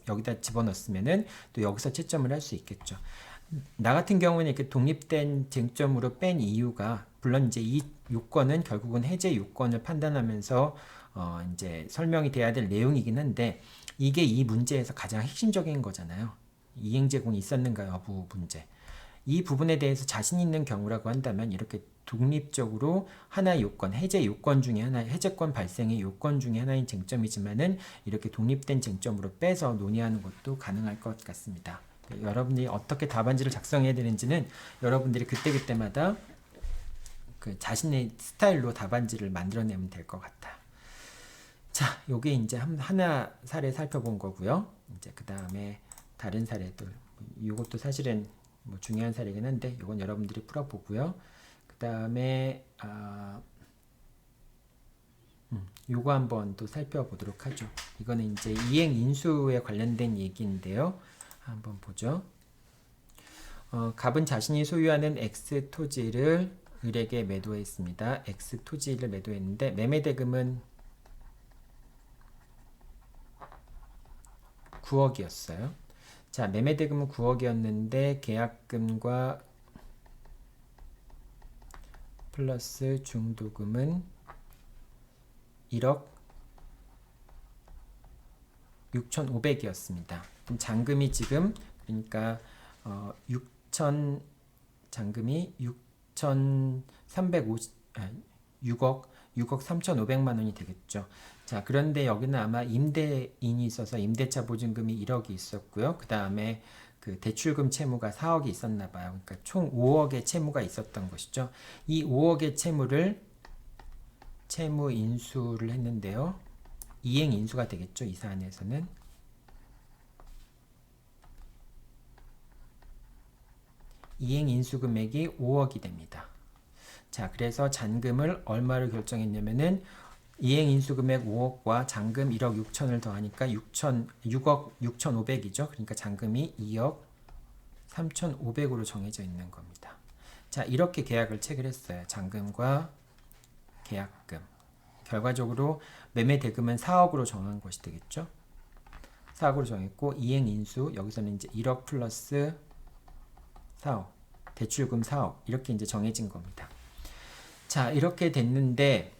여기다 집어넣었으면은 또 여기서 채점을 할 수 있겠죠. 나 같은 경우는 이렇게 독립된 쟁점으로 뺀 이유가, 물론 이제 이 요건은 결국은 해제 요건을 판단하면서 이제 설명이 돼야 될 내용이긴 한데, 이게 이 문제에서 가장 핵심적인 거잖아요. 이행 제공이 있었는가 여부 문제. 이 부분에 대해서 자신 있는 경우라고 한다면 이렇게 독립적으로 하나의 요건, 해제 요건 중에 하나, 해제권 발생의 요건 중에 하나인 쟁점이지만은 이렇게 독립된 쟁점으로 빼서 논의하는 것도 가능할 것 같습니다. 여러분이 어떻게 답안지를 작성해야 되는지는 여러분들이 그때그때마다 그 자신의 스타일로 답안지를 만들어내면 될 것 같아요. 자, 요게 이제 하나 사례 살펴본 거고요. 이제 그 다음에 다른 사례들, 이것도 사실은 뭐 중요한 사례긴 한데 이건 여러분들이 풀어보고요. 그 다음에 요거 한번 또 살펴보도록 하죠. 이거는 이제 이행 인수에 관련된 얘기인데요. 한번 보죠. 갑은 자신이 소유하는 X 토지를 을에게 매도했습니다. X 토지를 매도했는데 매매 대금은 9억이었어요. 자, 매매 대금은 9억이었는데 계약금과 플러스 중도금은 1억 6,500이었습니다. 그럼 잔금이 지금, 그러니까 6천 잔금이 6억 3,500만 원이 되겠죠. 자, 그런데 여기는 아마 임대인이 있어서 임대차 보증금이 1억이 있었고요. 그 다음에 그 대출금 채무가 4억이 있었나 봐요. 그러니까 총 5억의 채무가 있었던 것이죠. 이 5억의 채무를 채무 인수를 했는데요. 이행 인수가 되겠죠. 이 사안에서는. 이행 인수 금액이 5억이 됩니다. 자, 그래서 잔금을 얼마로 결정했냐면은 이행 인수 금액 5억과 잔금 1억 6천을 더하니까 6억 6,500이죠. 그러니까 잔금이 2억 3,500으로 정해져 있는 겁니다. 자, 이렇게 계약을 체결했어요. 잔금과 계약금. 결과적으로 매매 대금은 4억으로 정한 것이 되겠죠. 4억으로 정했고, 이행 인수 여기서는 이제 1억 플러스 4억, 대출금 4억 이렇게 이제 정해진 겁니다. 자, 이렇게 됐는데,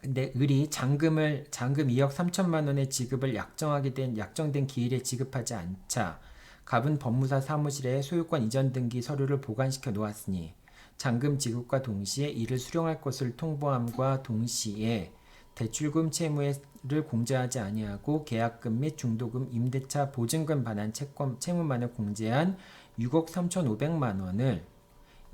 근데 을이 잔금 2억 3천만 원의 지급을 약정된 기일에 지급하지 않자 갑은 법무사 사무실에 소유권 이전 등기 서류를 보관시켜 놓았으니 잔금 지급과 동시에 이를 수령할 것을 통보함과 동시에 대출금 채무를 공제하지 아니하고 계약금 및 중도금, 임대차 보증금 반환 채무만을 공제한 6억 3,500만 원을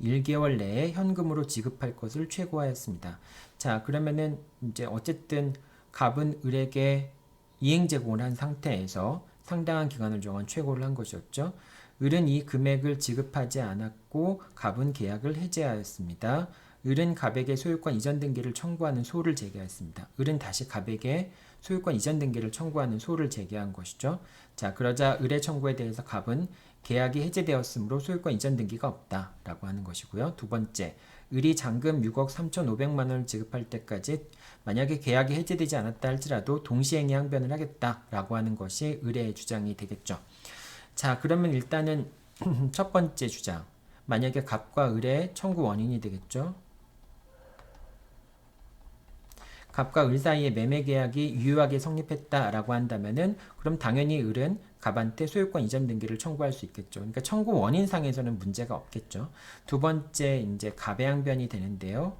1개월 내에 현금으로 지급할 것을 최고하였습니다. 자, 그러면은 이제 어쨌든 갑은 을에게 이행 제공을 한 상태에서 상당한 기간을 정한 최고를 한 것이었죠. 을은 이 금액을 지급하지 않았고 갑은 계약을 해지하였습니다. 을은 갑에게 소유권 이전 등기를 청구하는 소를 제기하였습니다. 을은 다시 갑에게 소유권 이전 등기를 청구하는 소를 제기한 것이죠. 자, 그러자 을의 청구에 대해서 갑은 계약이 해제되었으므로 소유권 이전 등기가 없다라고 하는 것이고요. 두 번째, 을이 잔금 6억 3,500만 원을 지급할 때까지 만약에 계약이 해제되지 않았다 할지라도 동시행위 항변을 하겠다라고 하는 것이 을의 주장이 되겠죠. 자, 그러면 일단은 첫 번째 주장, 만약에 갑과 을의 청구 원인이 되겠죠. 갑과 을 사이에 매매 계약이 유효하게 성립했다라고 한다면은 그럼 당연히 을은 갑한테 소유권 이전 등기를 청구할 수 있겠죠. 그러니까 청구 원인상에서는 문제가 없겠죠. 두 번째 이제 갑의 항변이 되는데요.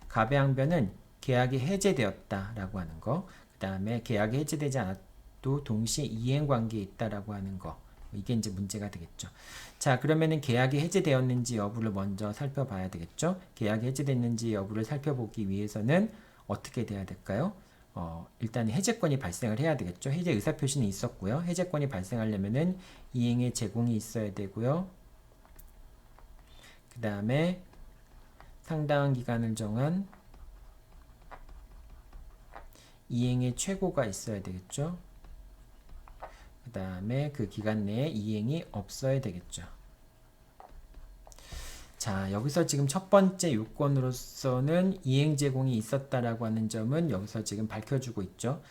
갑의 항변은 계약이 해제되었다라고 하는 거, 그 다음에 계약이 해제되지 않아도 동시에 이행 관계에 있다라고 하는 거, 이게 이제 문제가 되겠죠. 자, 그러면은 계약이 해제되었는지 여부를 먼저 살펴봐야 되겠죠. 계약이 해제됐는지 여부를 살펴보기 위해서는 어떻게 돼야 될까요? 일단 해제권이 발생을 해야 되겠죠. 해제 의사표시는 있었고요. 해제권이 발생하려면은 이행의 제공이 있어야 되고요. 그 다음에 상당한 기간을 정한 이행의 최고가 있어야 되겠죠. 그 다음에 그 기간 내에 이행이 없어야 되겠죠. 자, 여기서 지금 첫 번째 요건으로서는 이행 제공이 있었다라고 하는 점은 여기서 지금 밝혀주고 있죠.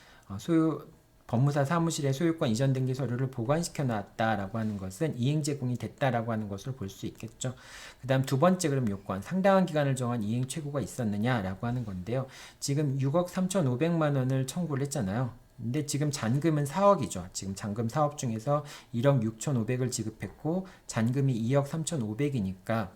법무사 사무실에 소유권 이전 등기 서류를 보관시켜 놨다라고 하는 것은 이행 제공이 됐다라고 하는 것으로 볼 수 있겠죠. 그 다음 두 번째 그럼 요건, 상당한 기간을 정한 이행 최고가 있었느냐라고 하는 건데요. 지금 6억 3,500만 원을 청구를 했잖아요. 근데 지금 잔금은 4억이죠. 지금 잔금 4억 중에서 1억 6,500을 지급했고 잔금이 2억 3,500이니까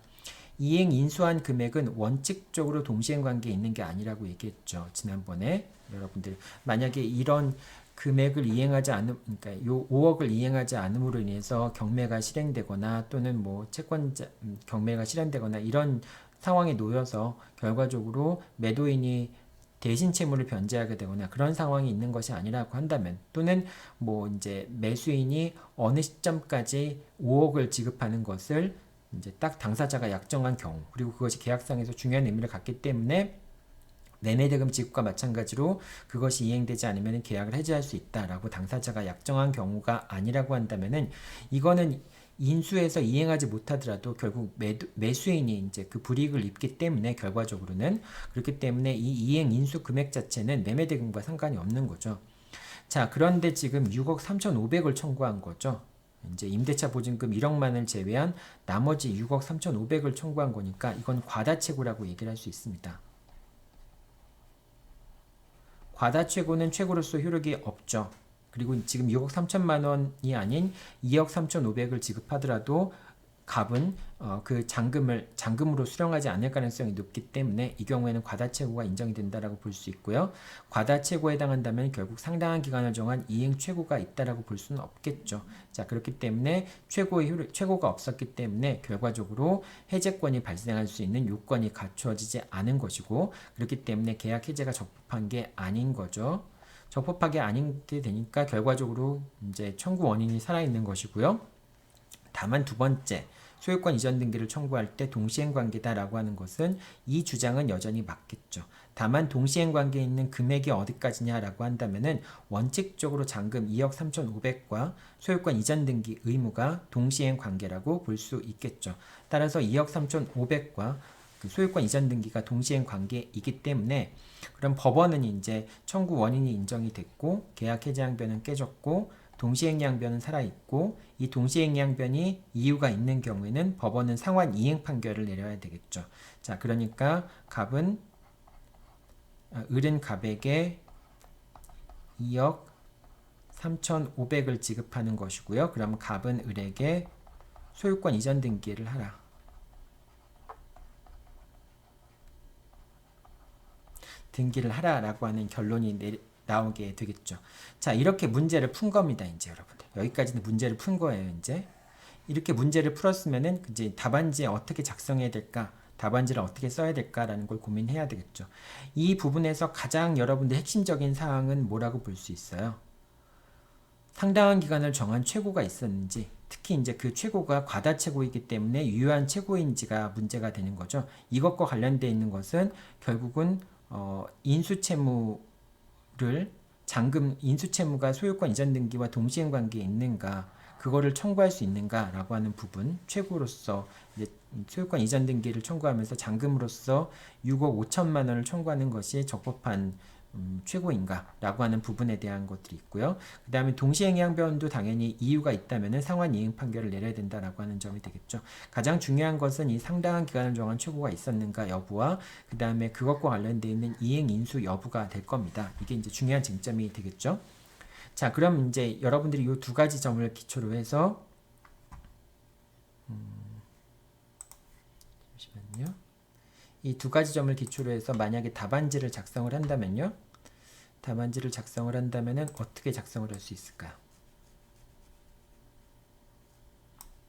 이행 인수한 금액은 원칙적으로 동시행 관계에 있는 게 아니라고 얘기했죠. 지난번에 여러분들 만약에 이런 금액을 이행하지 않음, 그러니까 요 5억을 이행하지 않음으로 인해서 경매가 실행되거나 또는 뭐 채권자 경매가 실행되거나 이런 상황에 놓여서 결과적으로 매도인이 대신 채무를 변제하게 되거나 그런 상황이 있는 것이 아니라고 한다면, 또는 뭐 이제 매수인이 어느 시점까지 5억을 지급하는 것을 이제 딱 당사자가 약정한 경우, 그리고 그것이 계약상에서 중요한 의미를 갖기 때문에 매매대금 지급과 마찬가지로 그것이 이행되지 않으면 계약을 해지할 수 있다라고 당사자가 약정한 경우가 아니라고 한다면은 이거는 인수해서 이행하지 못하더라도 결국 매수인이 이제 그 불이익을 입기 때문에 결과적으로는, 그렇기 때문에 이 이행 인수 금액 자체는 매매대금과 상관이 없는 거죠. 자, 그런데 지금 6억 3,500을 청구한 거죠. 이제 임대차 보증금 1억만을 제외한 나머지 6억 3,500을 청구한 거니까 이건 과다채고라고 얘기를 할 수 있습니다. 과다채고는 최고로서 효력이 없죠. 그리고 지금 6억 3천만 원이 아닌 2억 3,500을 지급하더라도 갑은 그 잔금으로 수령하지 않을 가능성이 높기 때문에 이 경우에는 과다채고가 인정이 된다라고 볼 수 있고요. 과다채고에 해당한다면 결국 상당한 기간을 정한 이행 최고가 있다라고 볼 수는 없겠죠. 자, 그렇기 때문에 최고가 없었기 때문에 결과적으로 해제권이 발생할 수 있는 요건이 갖추어지지 않은 것이고, 그렇기 때문에 계약 해제가 적법한 게 아닌 거죠. 적법하게 아닌 게 되니까 결과적으로 이제 청구 원인이 살아있는 것이고요. 다만 두 번째, 소유권 이전 등기를 청구할 때 동시행 관계다라고 하는 것은 이 주장은 여전히 맞겠죠. 다만 동시행 관계에 있는 금액이 어디까지냐라고 한다면은 원칙적으로 잔금 2억 3,500과 소유권 이전 등기 의무가 동시행 관계라고 볼 수 있겠죠. 따라서 2억 3,500과 그 소유권 이전 등기가 동시행 관계이기 때문에 그럼 법원은 이제 청구 원인이 인정이 됐고 계약 해지 항변은 깨졌고 동시행위 항변은 살아있고, 이 동시행위 항변이 이유가 있는 경우에는 법원은 상환 이행 판결을 내려야 되겠죠. 자, 그러니까 을은 갑에게 2억 3,500을 지급하는 것이고요. 그럼 갑은 을에게 소유권 이전 등기를 하라. 등기를 하라라고 하는 결론이 나오게 되겠죠. 자, 이렇게 문제를 푼 겁니다. 이제 여러분들 여기까지는 문제를 푼 거예요. 이제 이렇게 문제를 풀었으면은 이제 답안지에 어떻게 작성해야 될까, 답안지를 어떻게 써야 될까라는 걸 고민해야 되겠죠. 이 부분에서 가장 여러분들 핵심적인 사항은 뭐라고 볼 수 있어요? 상당한 기간을 정한 최고가 있었는지, 특히 이제 그 최고가 과다 최고이기 때문에 유효한 최고인지가 문제가 되는 거죠. 이것과 관련되어 있는 것은 결국은 인수채무를 인수채무가 소유권 이전 등기와 동시행 관계에 있는가, 그거를 청구할 수 있는가라고 하는 부분, 최고로서 이제 소유권 이전 등기를 청구하면서 잔금으로서 6억 5천만 원을 청구하는 것이 적법한 최고인가라고 하는 부분에 대한 것들이 있고요. 그 다음에 동시행위 항변도 당연히 이유가 있다면 상환 이행 판결을 내려야 된다라고 하는 점이 되겠죠. 가장 중요한 것은 이 상당한 기간을 정한 최고가 있었는가 여부와 그 다음에 그것과 관련되어 있는 이행 인수 여부가 될 겁니다. 이게 이제 중요한 쟁점이 되겠죠. 자, 그럼 이제 여러분들이 이 두 가지 점을 기초로 해서 잠시만요. 이 두 가지 점을 기초로 해서 만약에 답안지를 작성을 한다면요. 답안지를 작성을 한다면은 어떻게 작성을 할 수 있을까요?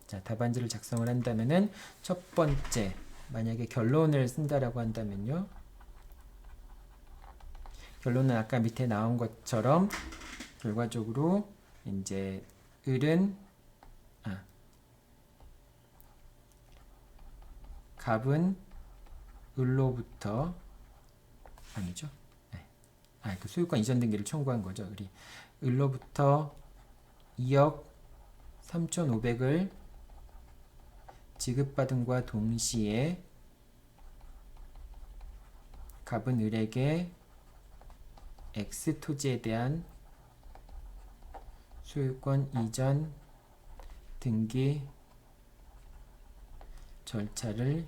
자, 답안지를 작성을 한다면은 첫 번째, 만약에 결론을 쓴다라고 한다면요. 결론은 아까 밑에 나온 것처럼 결과적으로 이제 갑은 을로부터 아니죠? 네. 그 소유권 이전 등기를 청구한 거죠. 을로부터 2억 3,500을 지급받음과 동시에 갑은 을에게 X 토지에 대한 소유권 이전 등기 절차를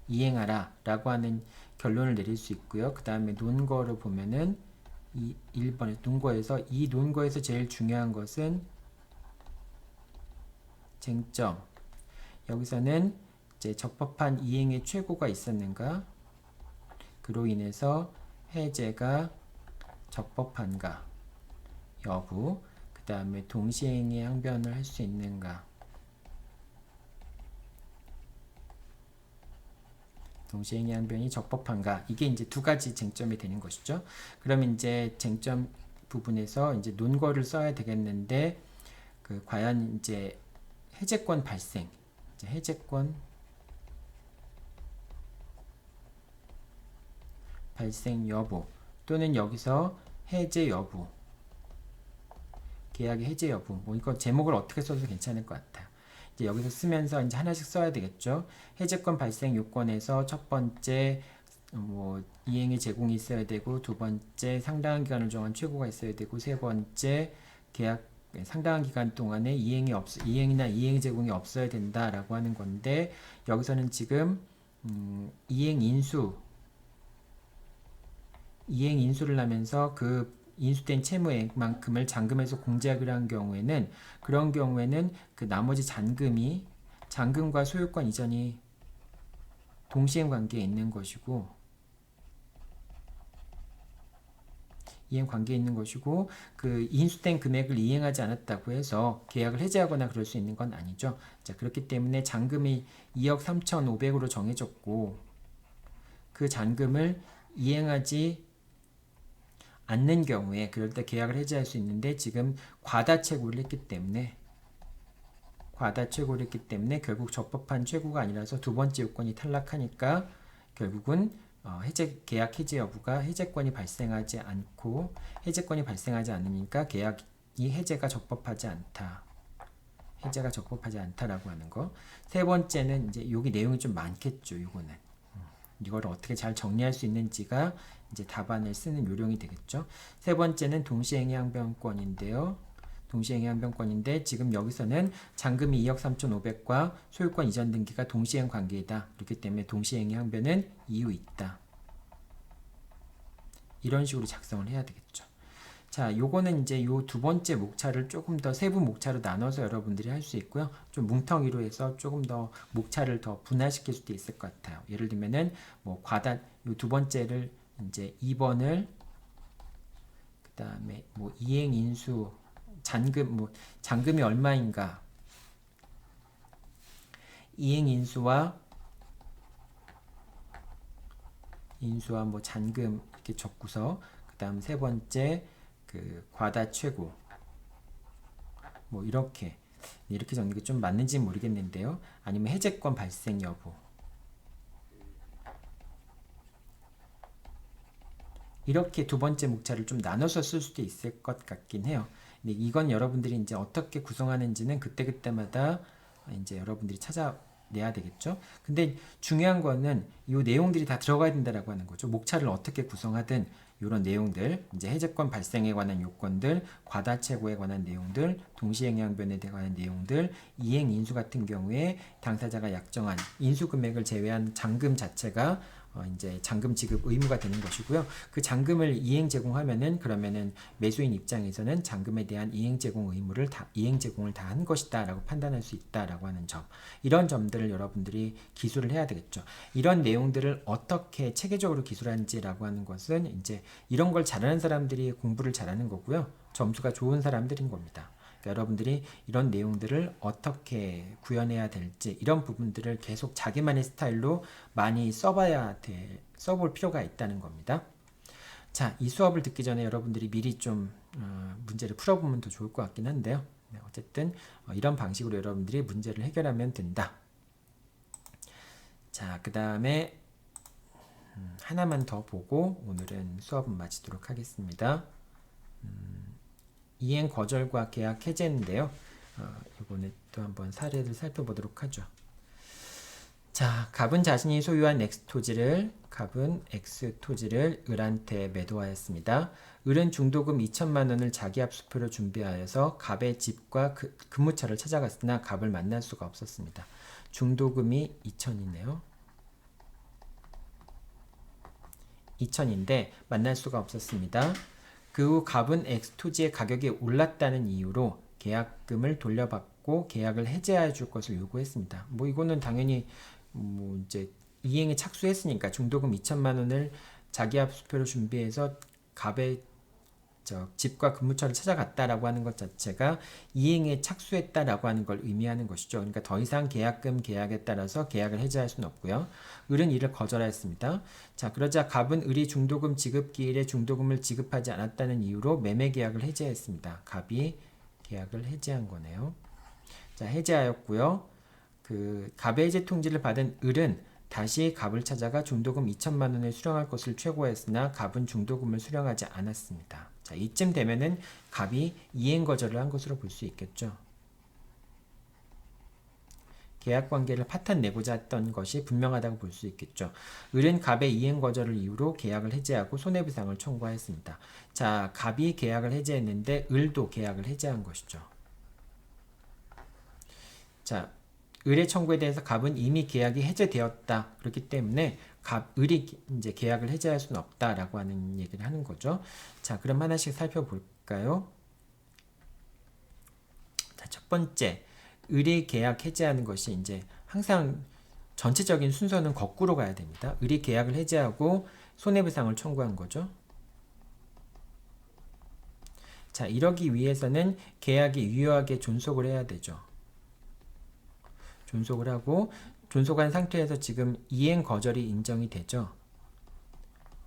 이행하라 라고 하는 결론을 내릴 수 있고요. 그 다음에 논거를 보면은 1번에 논거에서 이 논거에서 제일 중요한 것은 쟁점, 여기서는 이제 적법한 이행의 최고가 있었는가, 그로 인해서 해제가 적법한가 여부, 그 다음에 동시행의 항변을 할 수 있는가, 동시행의 항변이 적법한가, 이게 이제 두 가지 쟁점이 되는 것이죠. 그러면 이제 쟁점 부분에서 이제 논거를 써야 되겠는데, 과연 이제 해제권 발생, 이제 해제권 발생 여부, 또는 여기서 해제 여부, 계약의 해제 여부, 뭐 이거 제목을 어떻게 써도 괜찮을 것 같아요. 이제 여기서 쓰면서 이제 하나씩 써야 되겠죠. 해제권 발생 요건에서 첫 번째 이행의 제공이 있어야 되고, 두 번째 상당한 기간을 정한 최고가 있어야 되고, 세 번째 계약 상당한 기간 동안에 이행이나 이행 제공이 없어야 된다라고 하는 건데, 여기서는 지금 이행 인수를 하면서 그 인수된 채무액만큼을 잔금에서 공제하기로 한 경우에는, 그런 경우에는 그 나머지 잔금과 소유권 이전이 동시행 관계에 있는 것이고, 그 인수된 금액을 이행하지 않았다고 해서 계약을 해지하거나 그럴 수 있는 건 아니죠. 자, 그렇기 때문에 잔금이 2억 3,500으로 정해졌고, 그 잔금을 이행하지 않는 경우에 그럴 때 계약을 해지할 수 있는데, 지금 과다최고를 했기 때문에 결국 적법한 최고가 아니라서 두 번째 요건이 탈락하니까 결국은 계약 해지 여부가 해제권이 발생하지 않으니까 계약이 해제가 적법하지 않다라고 하는 거. 세 번째는 이제 여기 내용이 좀 많겠죠. 이거를 어떻게 잘 정리할 수 있는지가 이제 답안을 쓰는 요령이 되겠죠. 세 번째는 동시행위 항변권인데, 지금 여기서는 잔금이 2억 3,500과 소유권 이전 등기가 동시행 관계이다. 그렇기 때문에 동시행위 항변은 이유 있다. 이런 식으로 작성을 해야 되겠죠. 자, 요거는 이제 요 두 번째 목차를 조금 더 세부 목차로 나눠서 여러분들이 할 수 있고요. 좀 뭉텅이로 해서 조금 더 목차를 더 분할시킬 수도 있을 것 같아요. 예를 들면은 요 두 번째를 이제 2번을, 그 다음에 이행 인수 잔금이 얼마인가, 이행 인수와 잔금 이렇게 적고서, 그 다음 세 번째 그 과다 최고 이렇게 이렇게 적는 게 좀 맞는지 모르겠는데요. 아니면 해제권 발생 여부. 이렇게 두 번째 목차를 좀 나눠서 쓸 수도 있을 것 같긴 해요. 근데 이건 여러분들이 이제 어떻게 구성하는지는 그때그때마다 이제 여러분들이 찾아내야 되겠죠. 근데 중요한 거는 이 내용들이 다 들어가야 된다라고 하는 거죠. 목차를 어떻게 구성하든 이런 내용들, 이제 해제권 발생에 관한 요건들, 과다 최고에 관한 내용들, 동시행양변에 관한 내용들, 이행 인수 같은 경우에 당사자가 약정한 인수 금액을 제외한 잔금 자체가 이제 잔금 지급 의무가 되는 것이고요. 그 잔금을 이행 제공하면은 그러면은 매수인 입장에서는 잔금에 대한 이행 제공 의무를 이행 제공을 다 한 것이다라고 판단할 수 있다라고 하는 점. 이런 점들을 여러분들이 기술을 해야 되겠죠. 이런 내용들을 어떻게 체계적으로 기술하는지라고 하는 것은 이제 이런 걸 잘하는 사람들이 공부를 잘하는 거고요. 점수가 좋은 사람들인 겁니다. 여러분들이 이런 내용들을 어떻게 구현해야 될지 이런 부분들을 계속 자기만의 스타일로 많이 써볼 필요가 있다는 겁니다. 자, 이 수업을 듣기 전에 여러분들이 미리 좀 문제를 풀어보면 더 좋을 것 같긴 한데요. 네, 어쨌든 이런 방식으로 여러분들이 문제를 해결하면 된다. 자, 그 다음에 하나만 더 보고 오늘은 수업은 마치도록 하겠습니다. 이행 거절과 계약 해제인데요. 이번에 또 한번 사례를 살펴보도록 하죠. 자, 갑은 자신이 소유한 갑은 X 토지를 을한테 매도하였습니다. 을은 중도금 2천만 원을 자기 압수표로 준비하여서 갑의 집과 근무처를 찾아갔으나 갑을 만날 수가 없었습니다. 중도금이 2천이네요. 2천인데 만날 수가 없었습니다. 그 후 갑은 X 토지의 가격이 올랐다는 이유로 계약금을 돌려받고 계약을 해제해 줄 것을 요구했습니다. 뭐 이거는 당연히 뭐 이제 이행에 착수했으니까 중도금 2천만 원을 자기 압수표로 준비해서 갑의 집과 근무처를 찾아갔다라고 하는 것 자체가 이행에 착수했다라고 하는 걸 의미하는 것이죠. 그러니까 더 이상 계약에 따라서 계약을 해제할 수는 없고요. 을은 이를 거절하였습니다. 자, 그러자 갑은 을이 중도금 지급 기일에 중도금을 지급하지 않았다는 이유로 매매 계약을 해제했습니다. 갑이 계약을 해제한 거네요. 자, 해제하였고요. 그 갑의 해제 통지를 받은 을은 다시 갑을 찾아가 중도금 2천만 원을 수령할 것을 최고했으나 갑은 중도금을 수령하지 않았습니다. 자, 이쯤 되면은 갑이 이행 거절을 한 것으로 볼 수 있겠죠. 계약 관계를 파탄내고자 했던 것이 분명하다고 볼 수 있겠죠. 을은 갑의 이행 거절을 이유로 계약을 해제하고 손해배상을 청구하였습니다. 자, 갑이 계약을 해제했는데 을도 계약을 해제한 것이죠. 자, 을의 청구에 대해서 갑은 이미 계약이 해제되었다. 그렇기 때문에 을이 이제 계약을 해제할 수는 없다라고 하는 얘기를 하는 거죠. 자, 그럼 하나씩 살펴볼까요? 자, 첫 번째, 을이 계약 해제하는 것이 이제 항상 전체적인 순서는 거꾸로 가야 됩니다. 을이 계약을 해제하고 손해배상을 청구한 거죠. 자, 이러기 위해서는 계약이 유효하게 존속을 해야 되죠. 존속을 하고 존속한 상태에서 지금 이행 거절이 인정이 되죠.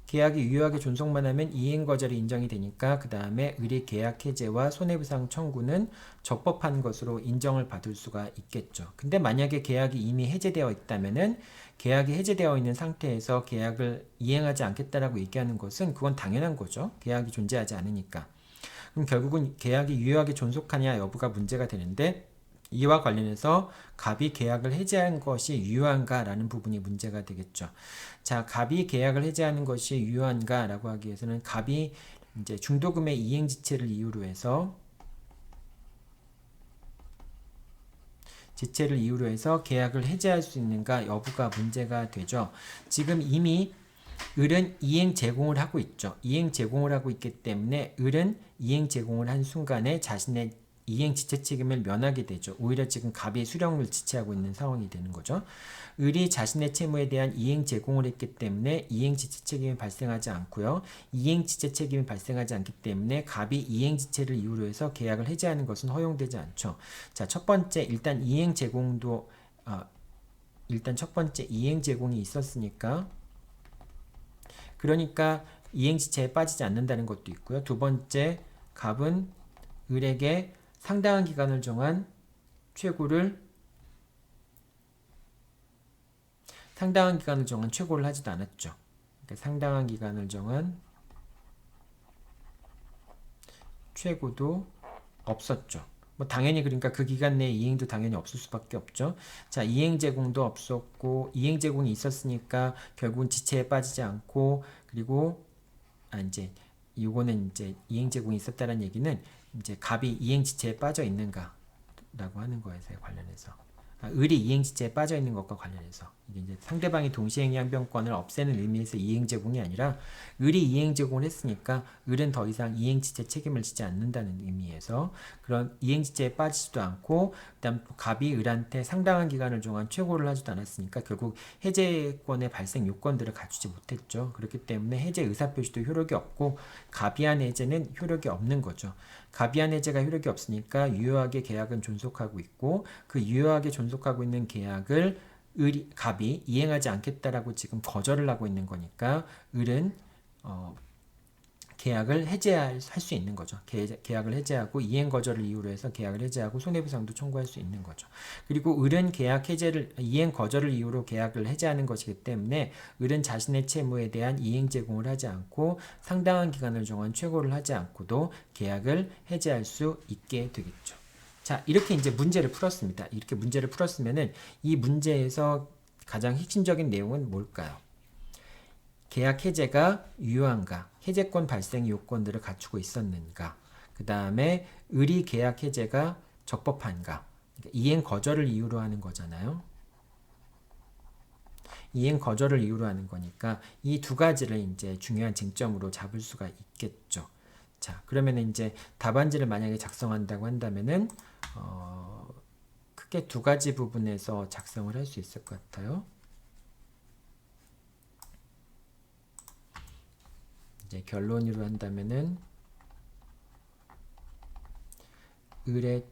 계약이 유효하게 존속만 하면 이행 거절이 인정이 되니까 그 다음에 을이 계약 해제와 손해배상 청구는 적법한 것으로 인정을 받을 수가 있겠죠. 근데 만약에 계약이 이미 해제되어 있다면은 계약이 해제되어 있는 상태에서 계약을 이행하지 않겠다라고 얘기하는 것은 그건 당연한 거죠. 계약이 존재하지 않으니까. 그럼 결국은 계약이 유효하게 존속하냐 여부가 문제가 되는데 이와 관련해서 갑이 계약을 해제한 것이 유효한가라는 부분이 문제가 되겠죠. 자, 갑이 계약을 해제하는 것이 유효한가라고 하기 위해서는 갑이 이제 중도금의 이행 지체를 이유로 해서 계약을 해제할 수 있는가 여부가 문제가 되죠. 지금 이미 을은 이행 제공을 하고 있죠. 이행 제공을 하고 있기 때문에 을은 이행 제공을 한 순간에 자신의 이행 지체 책임을 면하게 되죠. 오히려 지금 갑이 수령을 지체하고 있는 상황이 되는 거죠. 을이 자신의 채무에 대한 이행 제공을 했기 때문에 이행 지체 책임이 발생하지 않고요. 이행 지체 책임이 발생하지 않기 때문에 갑이 이행 지체를 이유로 해서 계약을 해제하는 것은 허용되지 않죠. 자, 첫 번째 일단 이행 제공도 일단 첫 번째 이행 제공이 있었으니까 그러니까 이행 지체에 빠지지 않는다는 것도 있고요. 두 번째 갑은 을에게 상당한 기간을 정한 최고를 상당한 기간을 정한 최고를 하지도 않았죠. 그러니까 상당한 기간을 정한 최고도 없었죠. 뭐 당연히 그러니까 그 기간 내에 이행도 당연히 없을 수밖에 없죠. 자, 이행 제공도 없었고 이행 제공이 있었으니까 결국은 지체에 빠지지 않고 그리고 이제 이거는 이제 이행 제공이 있었다는 얘기는 이제 갑이 이행 지체에 빠져 있는가라고 하는 거에서 관련해서 을이 이행 지체에 빠져 있는 것과 관련해서 이게 이제 상대방이 동시행위 항변권을 없애는 의미에서 이행 제공이 아니라 을이 이행 제공을 했으니까 을은 더 이상 이행 지체 책임을 지지 않는다는 의미에서 그런 이행 지체에 빠지지도 않고 그다음 갑이 을한테 상당한 기간을 정한 최고를 하지도 않았으니까 결국 해제권의 발생 요건들을 갖추지 못했죠. 그렇기 때문에 해제 의사표시도 효력이 없고 갑이한 해제는 효력이 없는 거죠. 갑이한 해제가 효력이 없으니까 유효하게 계약은 존속하고 있고 그 유효하게 존속하고 있는 계약을 갑이 이행하지 않겠다라고 지금 거절을 하고 있는 거니까 을은 계약을 해제할 수 있는 거죠. 계약을 해제하고 이행 거절을 이유로 해서 계약을 해제하고 손해배상도 청구할 수 있는 거죠. 그리고 을은 이행 거절을 이유로 계약을 해제하는 것이기 때문에 을은 자신의 채무에 대한 이행 제공을 하지 않고 상당한 기간을 정한 최고를 하지 않고도 계약을 해제할 수 있게 되겠죠. 자, 이렇게 이제 문제를 풀었습니다. 이렇게 문제를 풀었으면은 이 문제에서 가장 핵심적인 내용은 뭘까요? 계약 해제가 유효한가, 해제권 발생 요건들을 갖추고 있었는가, 그 다음에 을이 계약 해제가 적법한가, 그러니까 이행 거절을 이유로 하는 거잖아요. 이행 거절을 이유로 하는 거니까 이 두 가지를 이제 중요한 쟁점으로 잡을 수가 있겠죠. 자, 그러면 이제 답안지를 만약에 작성한다고 한다면은 크게 두 가지 부분에서 작성을 할 수 있을 것 같아요. 이제 결론으로 한다면은 을의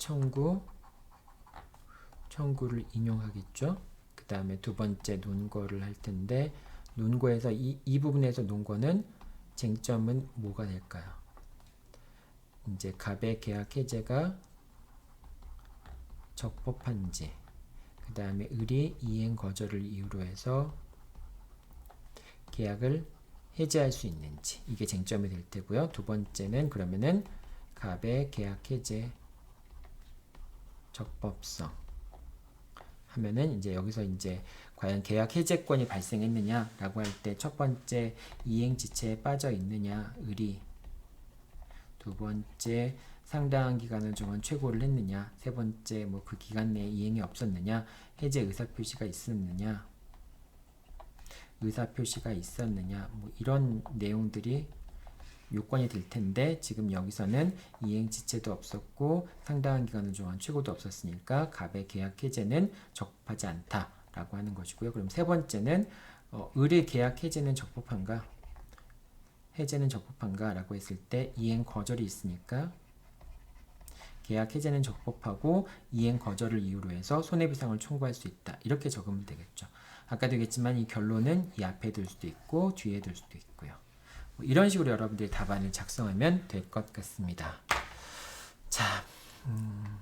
청구를 인용하겠죠. 그 다음에 두 번째 논거를 할 텐데 논거에서 이 부분에서 논거는 쟁점은 뭐가 될까요? 이제 갑의 계약 해제가 적법한지, 그 다음에 을이 이행 거절을 이유로 해서 계약을 해제할 수 있는지, 이게 쟁점이 될 테고요. 두 번째는 그러면은 갑의 계약 해제 적법성 하면은 이제 여기서 이제 과연 계약 해제권이 발생했느냐라고 할 때 첫 번째 이행 지체에 빠져 있느냐 을이, 두 번째 상당한 기간을 정한 최고를 했느냐, 세 번째 뭐 그 기간 내에 이행이 없었느냐, 해제 의사표시가 있었느냐, 뭐 이런 내용들이 요건이 될 텐데 지금 여기서는 이행 지체도 없었고 상당한 기간을 정한 최고도 없었으니까 갑의 계약 해제는 적법하지 않다라고 하는 것이고요. 그럼 세 번째는 을의 계약 해제는 적법한가? 해제는 적법한가라고 했을 때 이행 거절이 있으니까 계약 해제는 적법하고 이행 거절을 이유로 해서 손해배상을 청구할 수 있다. 이렇게 적으면 되겠죠. 아까도 얘기했지만 이 결론은 이 앞에 둘 수도 있고 뒤에 둘 수도 있고요. 뭐 이런 식으로 여러분들이 답안을 작성하면 될 것 같습니다. 자,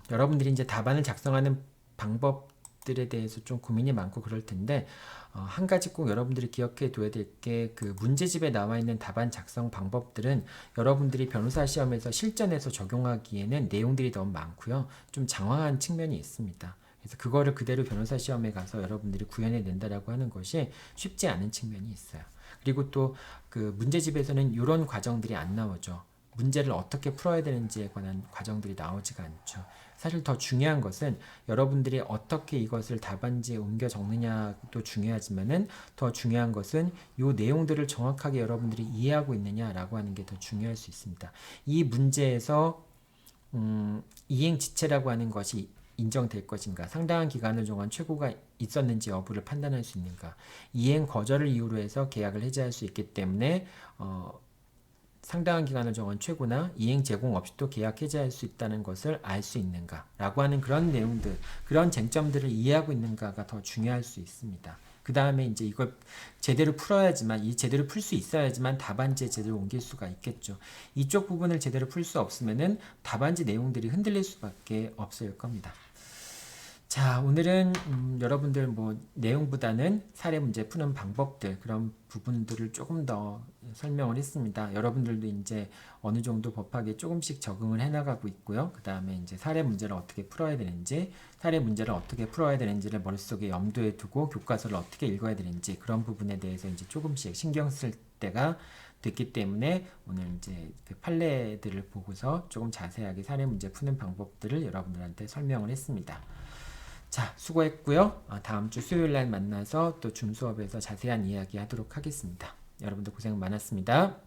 여러분들이 이제 답안을 작성하는 방법들에 대해서 좀 고민이 많고 그럴 텐데 한 가지 꼭 여러분들이 기억해 둬야 될 게 그 문제집에 나와 있는 답안 작성 방법들은 여러분들이 변호사 시험에서 실전에서 적용하기에는 내용들이 너무 많고요. 좀 장황한 측면이 있습니다. 그래서 그거를 그대로 변호사 시험에 가서 여러분들이 구현해 낸다라고 하는 것이 쉽지 않은 측면이 있어요. 그리고 또 그 문제집에서는 이런 과정들이 안 나오죠. 문제를 어떻게 풀어야 되는지에 관한 과정들이 나오지가 않죠. 사실 더 중요한 것은 여러분들이 어떻게 이것을 답안지에 옮겨 적느냐도 중요하지만은 더 중요한 것은 이 내용들을 정확하게 여러분들이 이해하고 있느냐라고 하는 게 더 중요할 수 있습니다. 이 문제에서 이행 지체라고 하는 것이 인정될 것인가, 상당한 기간을 정한 최고가 있었는지 여부를 판단할 수 있는가, 이행 거절을 이유로 해서 계약을 해제할 수 있기 때문에 상당한 기간을 정한 최고나 이행 제공 없이도 계약 해제할 수 있다는 것을 알 수 있는가 라고 하는 그런 내용들, 그런 쟁점들을 이해하고 있는가가 더 중요할 수 있습니다. 그 다음에 이제 이걸 제대로 풀어야지만, 제대로 풀 수 있어야지만 답안지에 제대로 옮길 수가 있겠죠. 이쪽 부분을 제대로 풀 수 없으면은 답안지 내용들이 흔들릴 수밖에 없을 겁니다. 자, 오늘은 여러분들 뭐 내용보다는 사례 문제 푸는 방법들 그런 부분들을 조금 더 설명을 했습니다. 여러분들도 이제 어느 정도 법학에 조금씩 적응을 해나가고 있고요. 그 다음에 이제 사례 문제를 어떻게 풀어야 되는지, 사례 문제를 어떻게 풀어야 되는지를 머릿속에 염두에 두고 교과서를 어떻게 읽어야 되는지 그런 부분에 대해서 이제 조금씩 신경 쓸 때가 됐기 때문에 오늘 이제 그 판례들을 보고서 조금 자세하게 사례 문제 푸는 방법들을 여러분들한테 설명을 했습니다. 자, 수고했고요. 다음 주 수요일 날 만나서 또 줌 수업에서 자세한 이야기 하도록 하겠습니다. 여러분들 고생 많았습니다.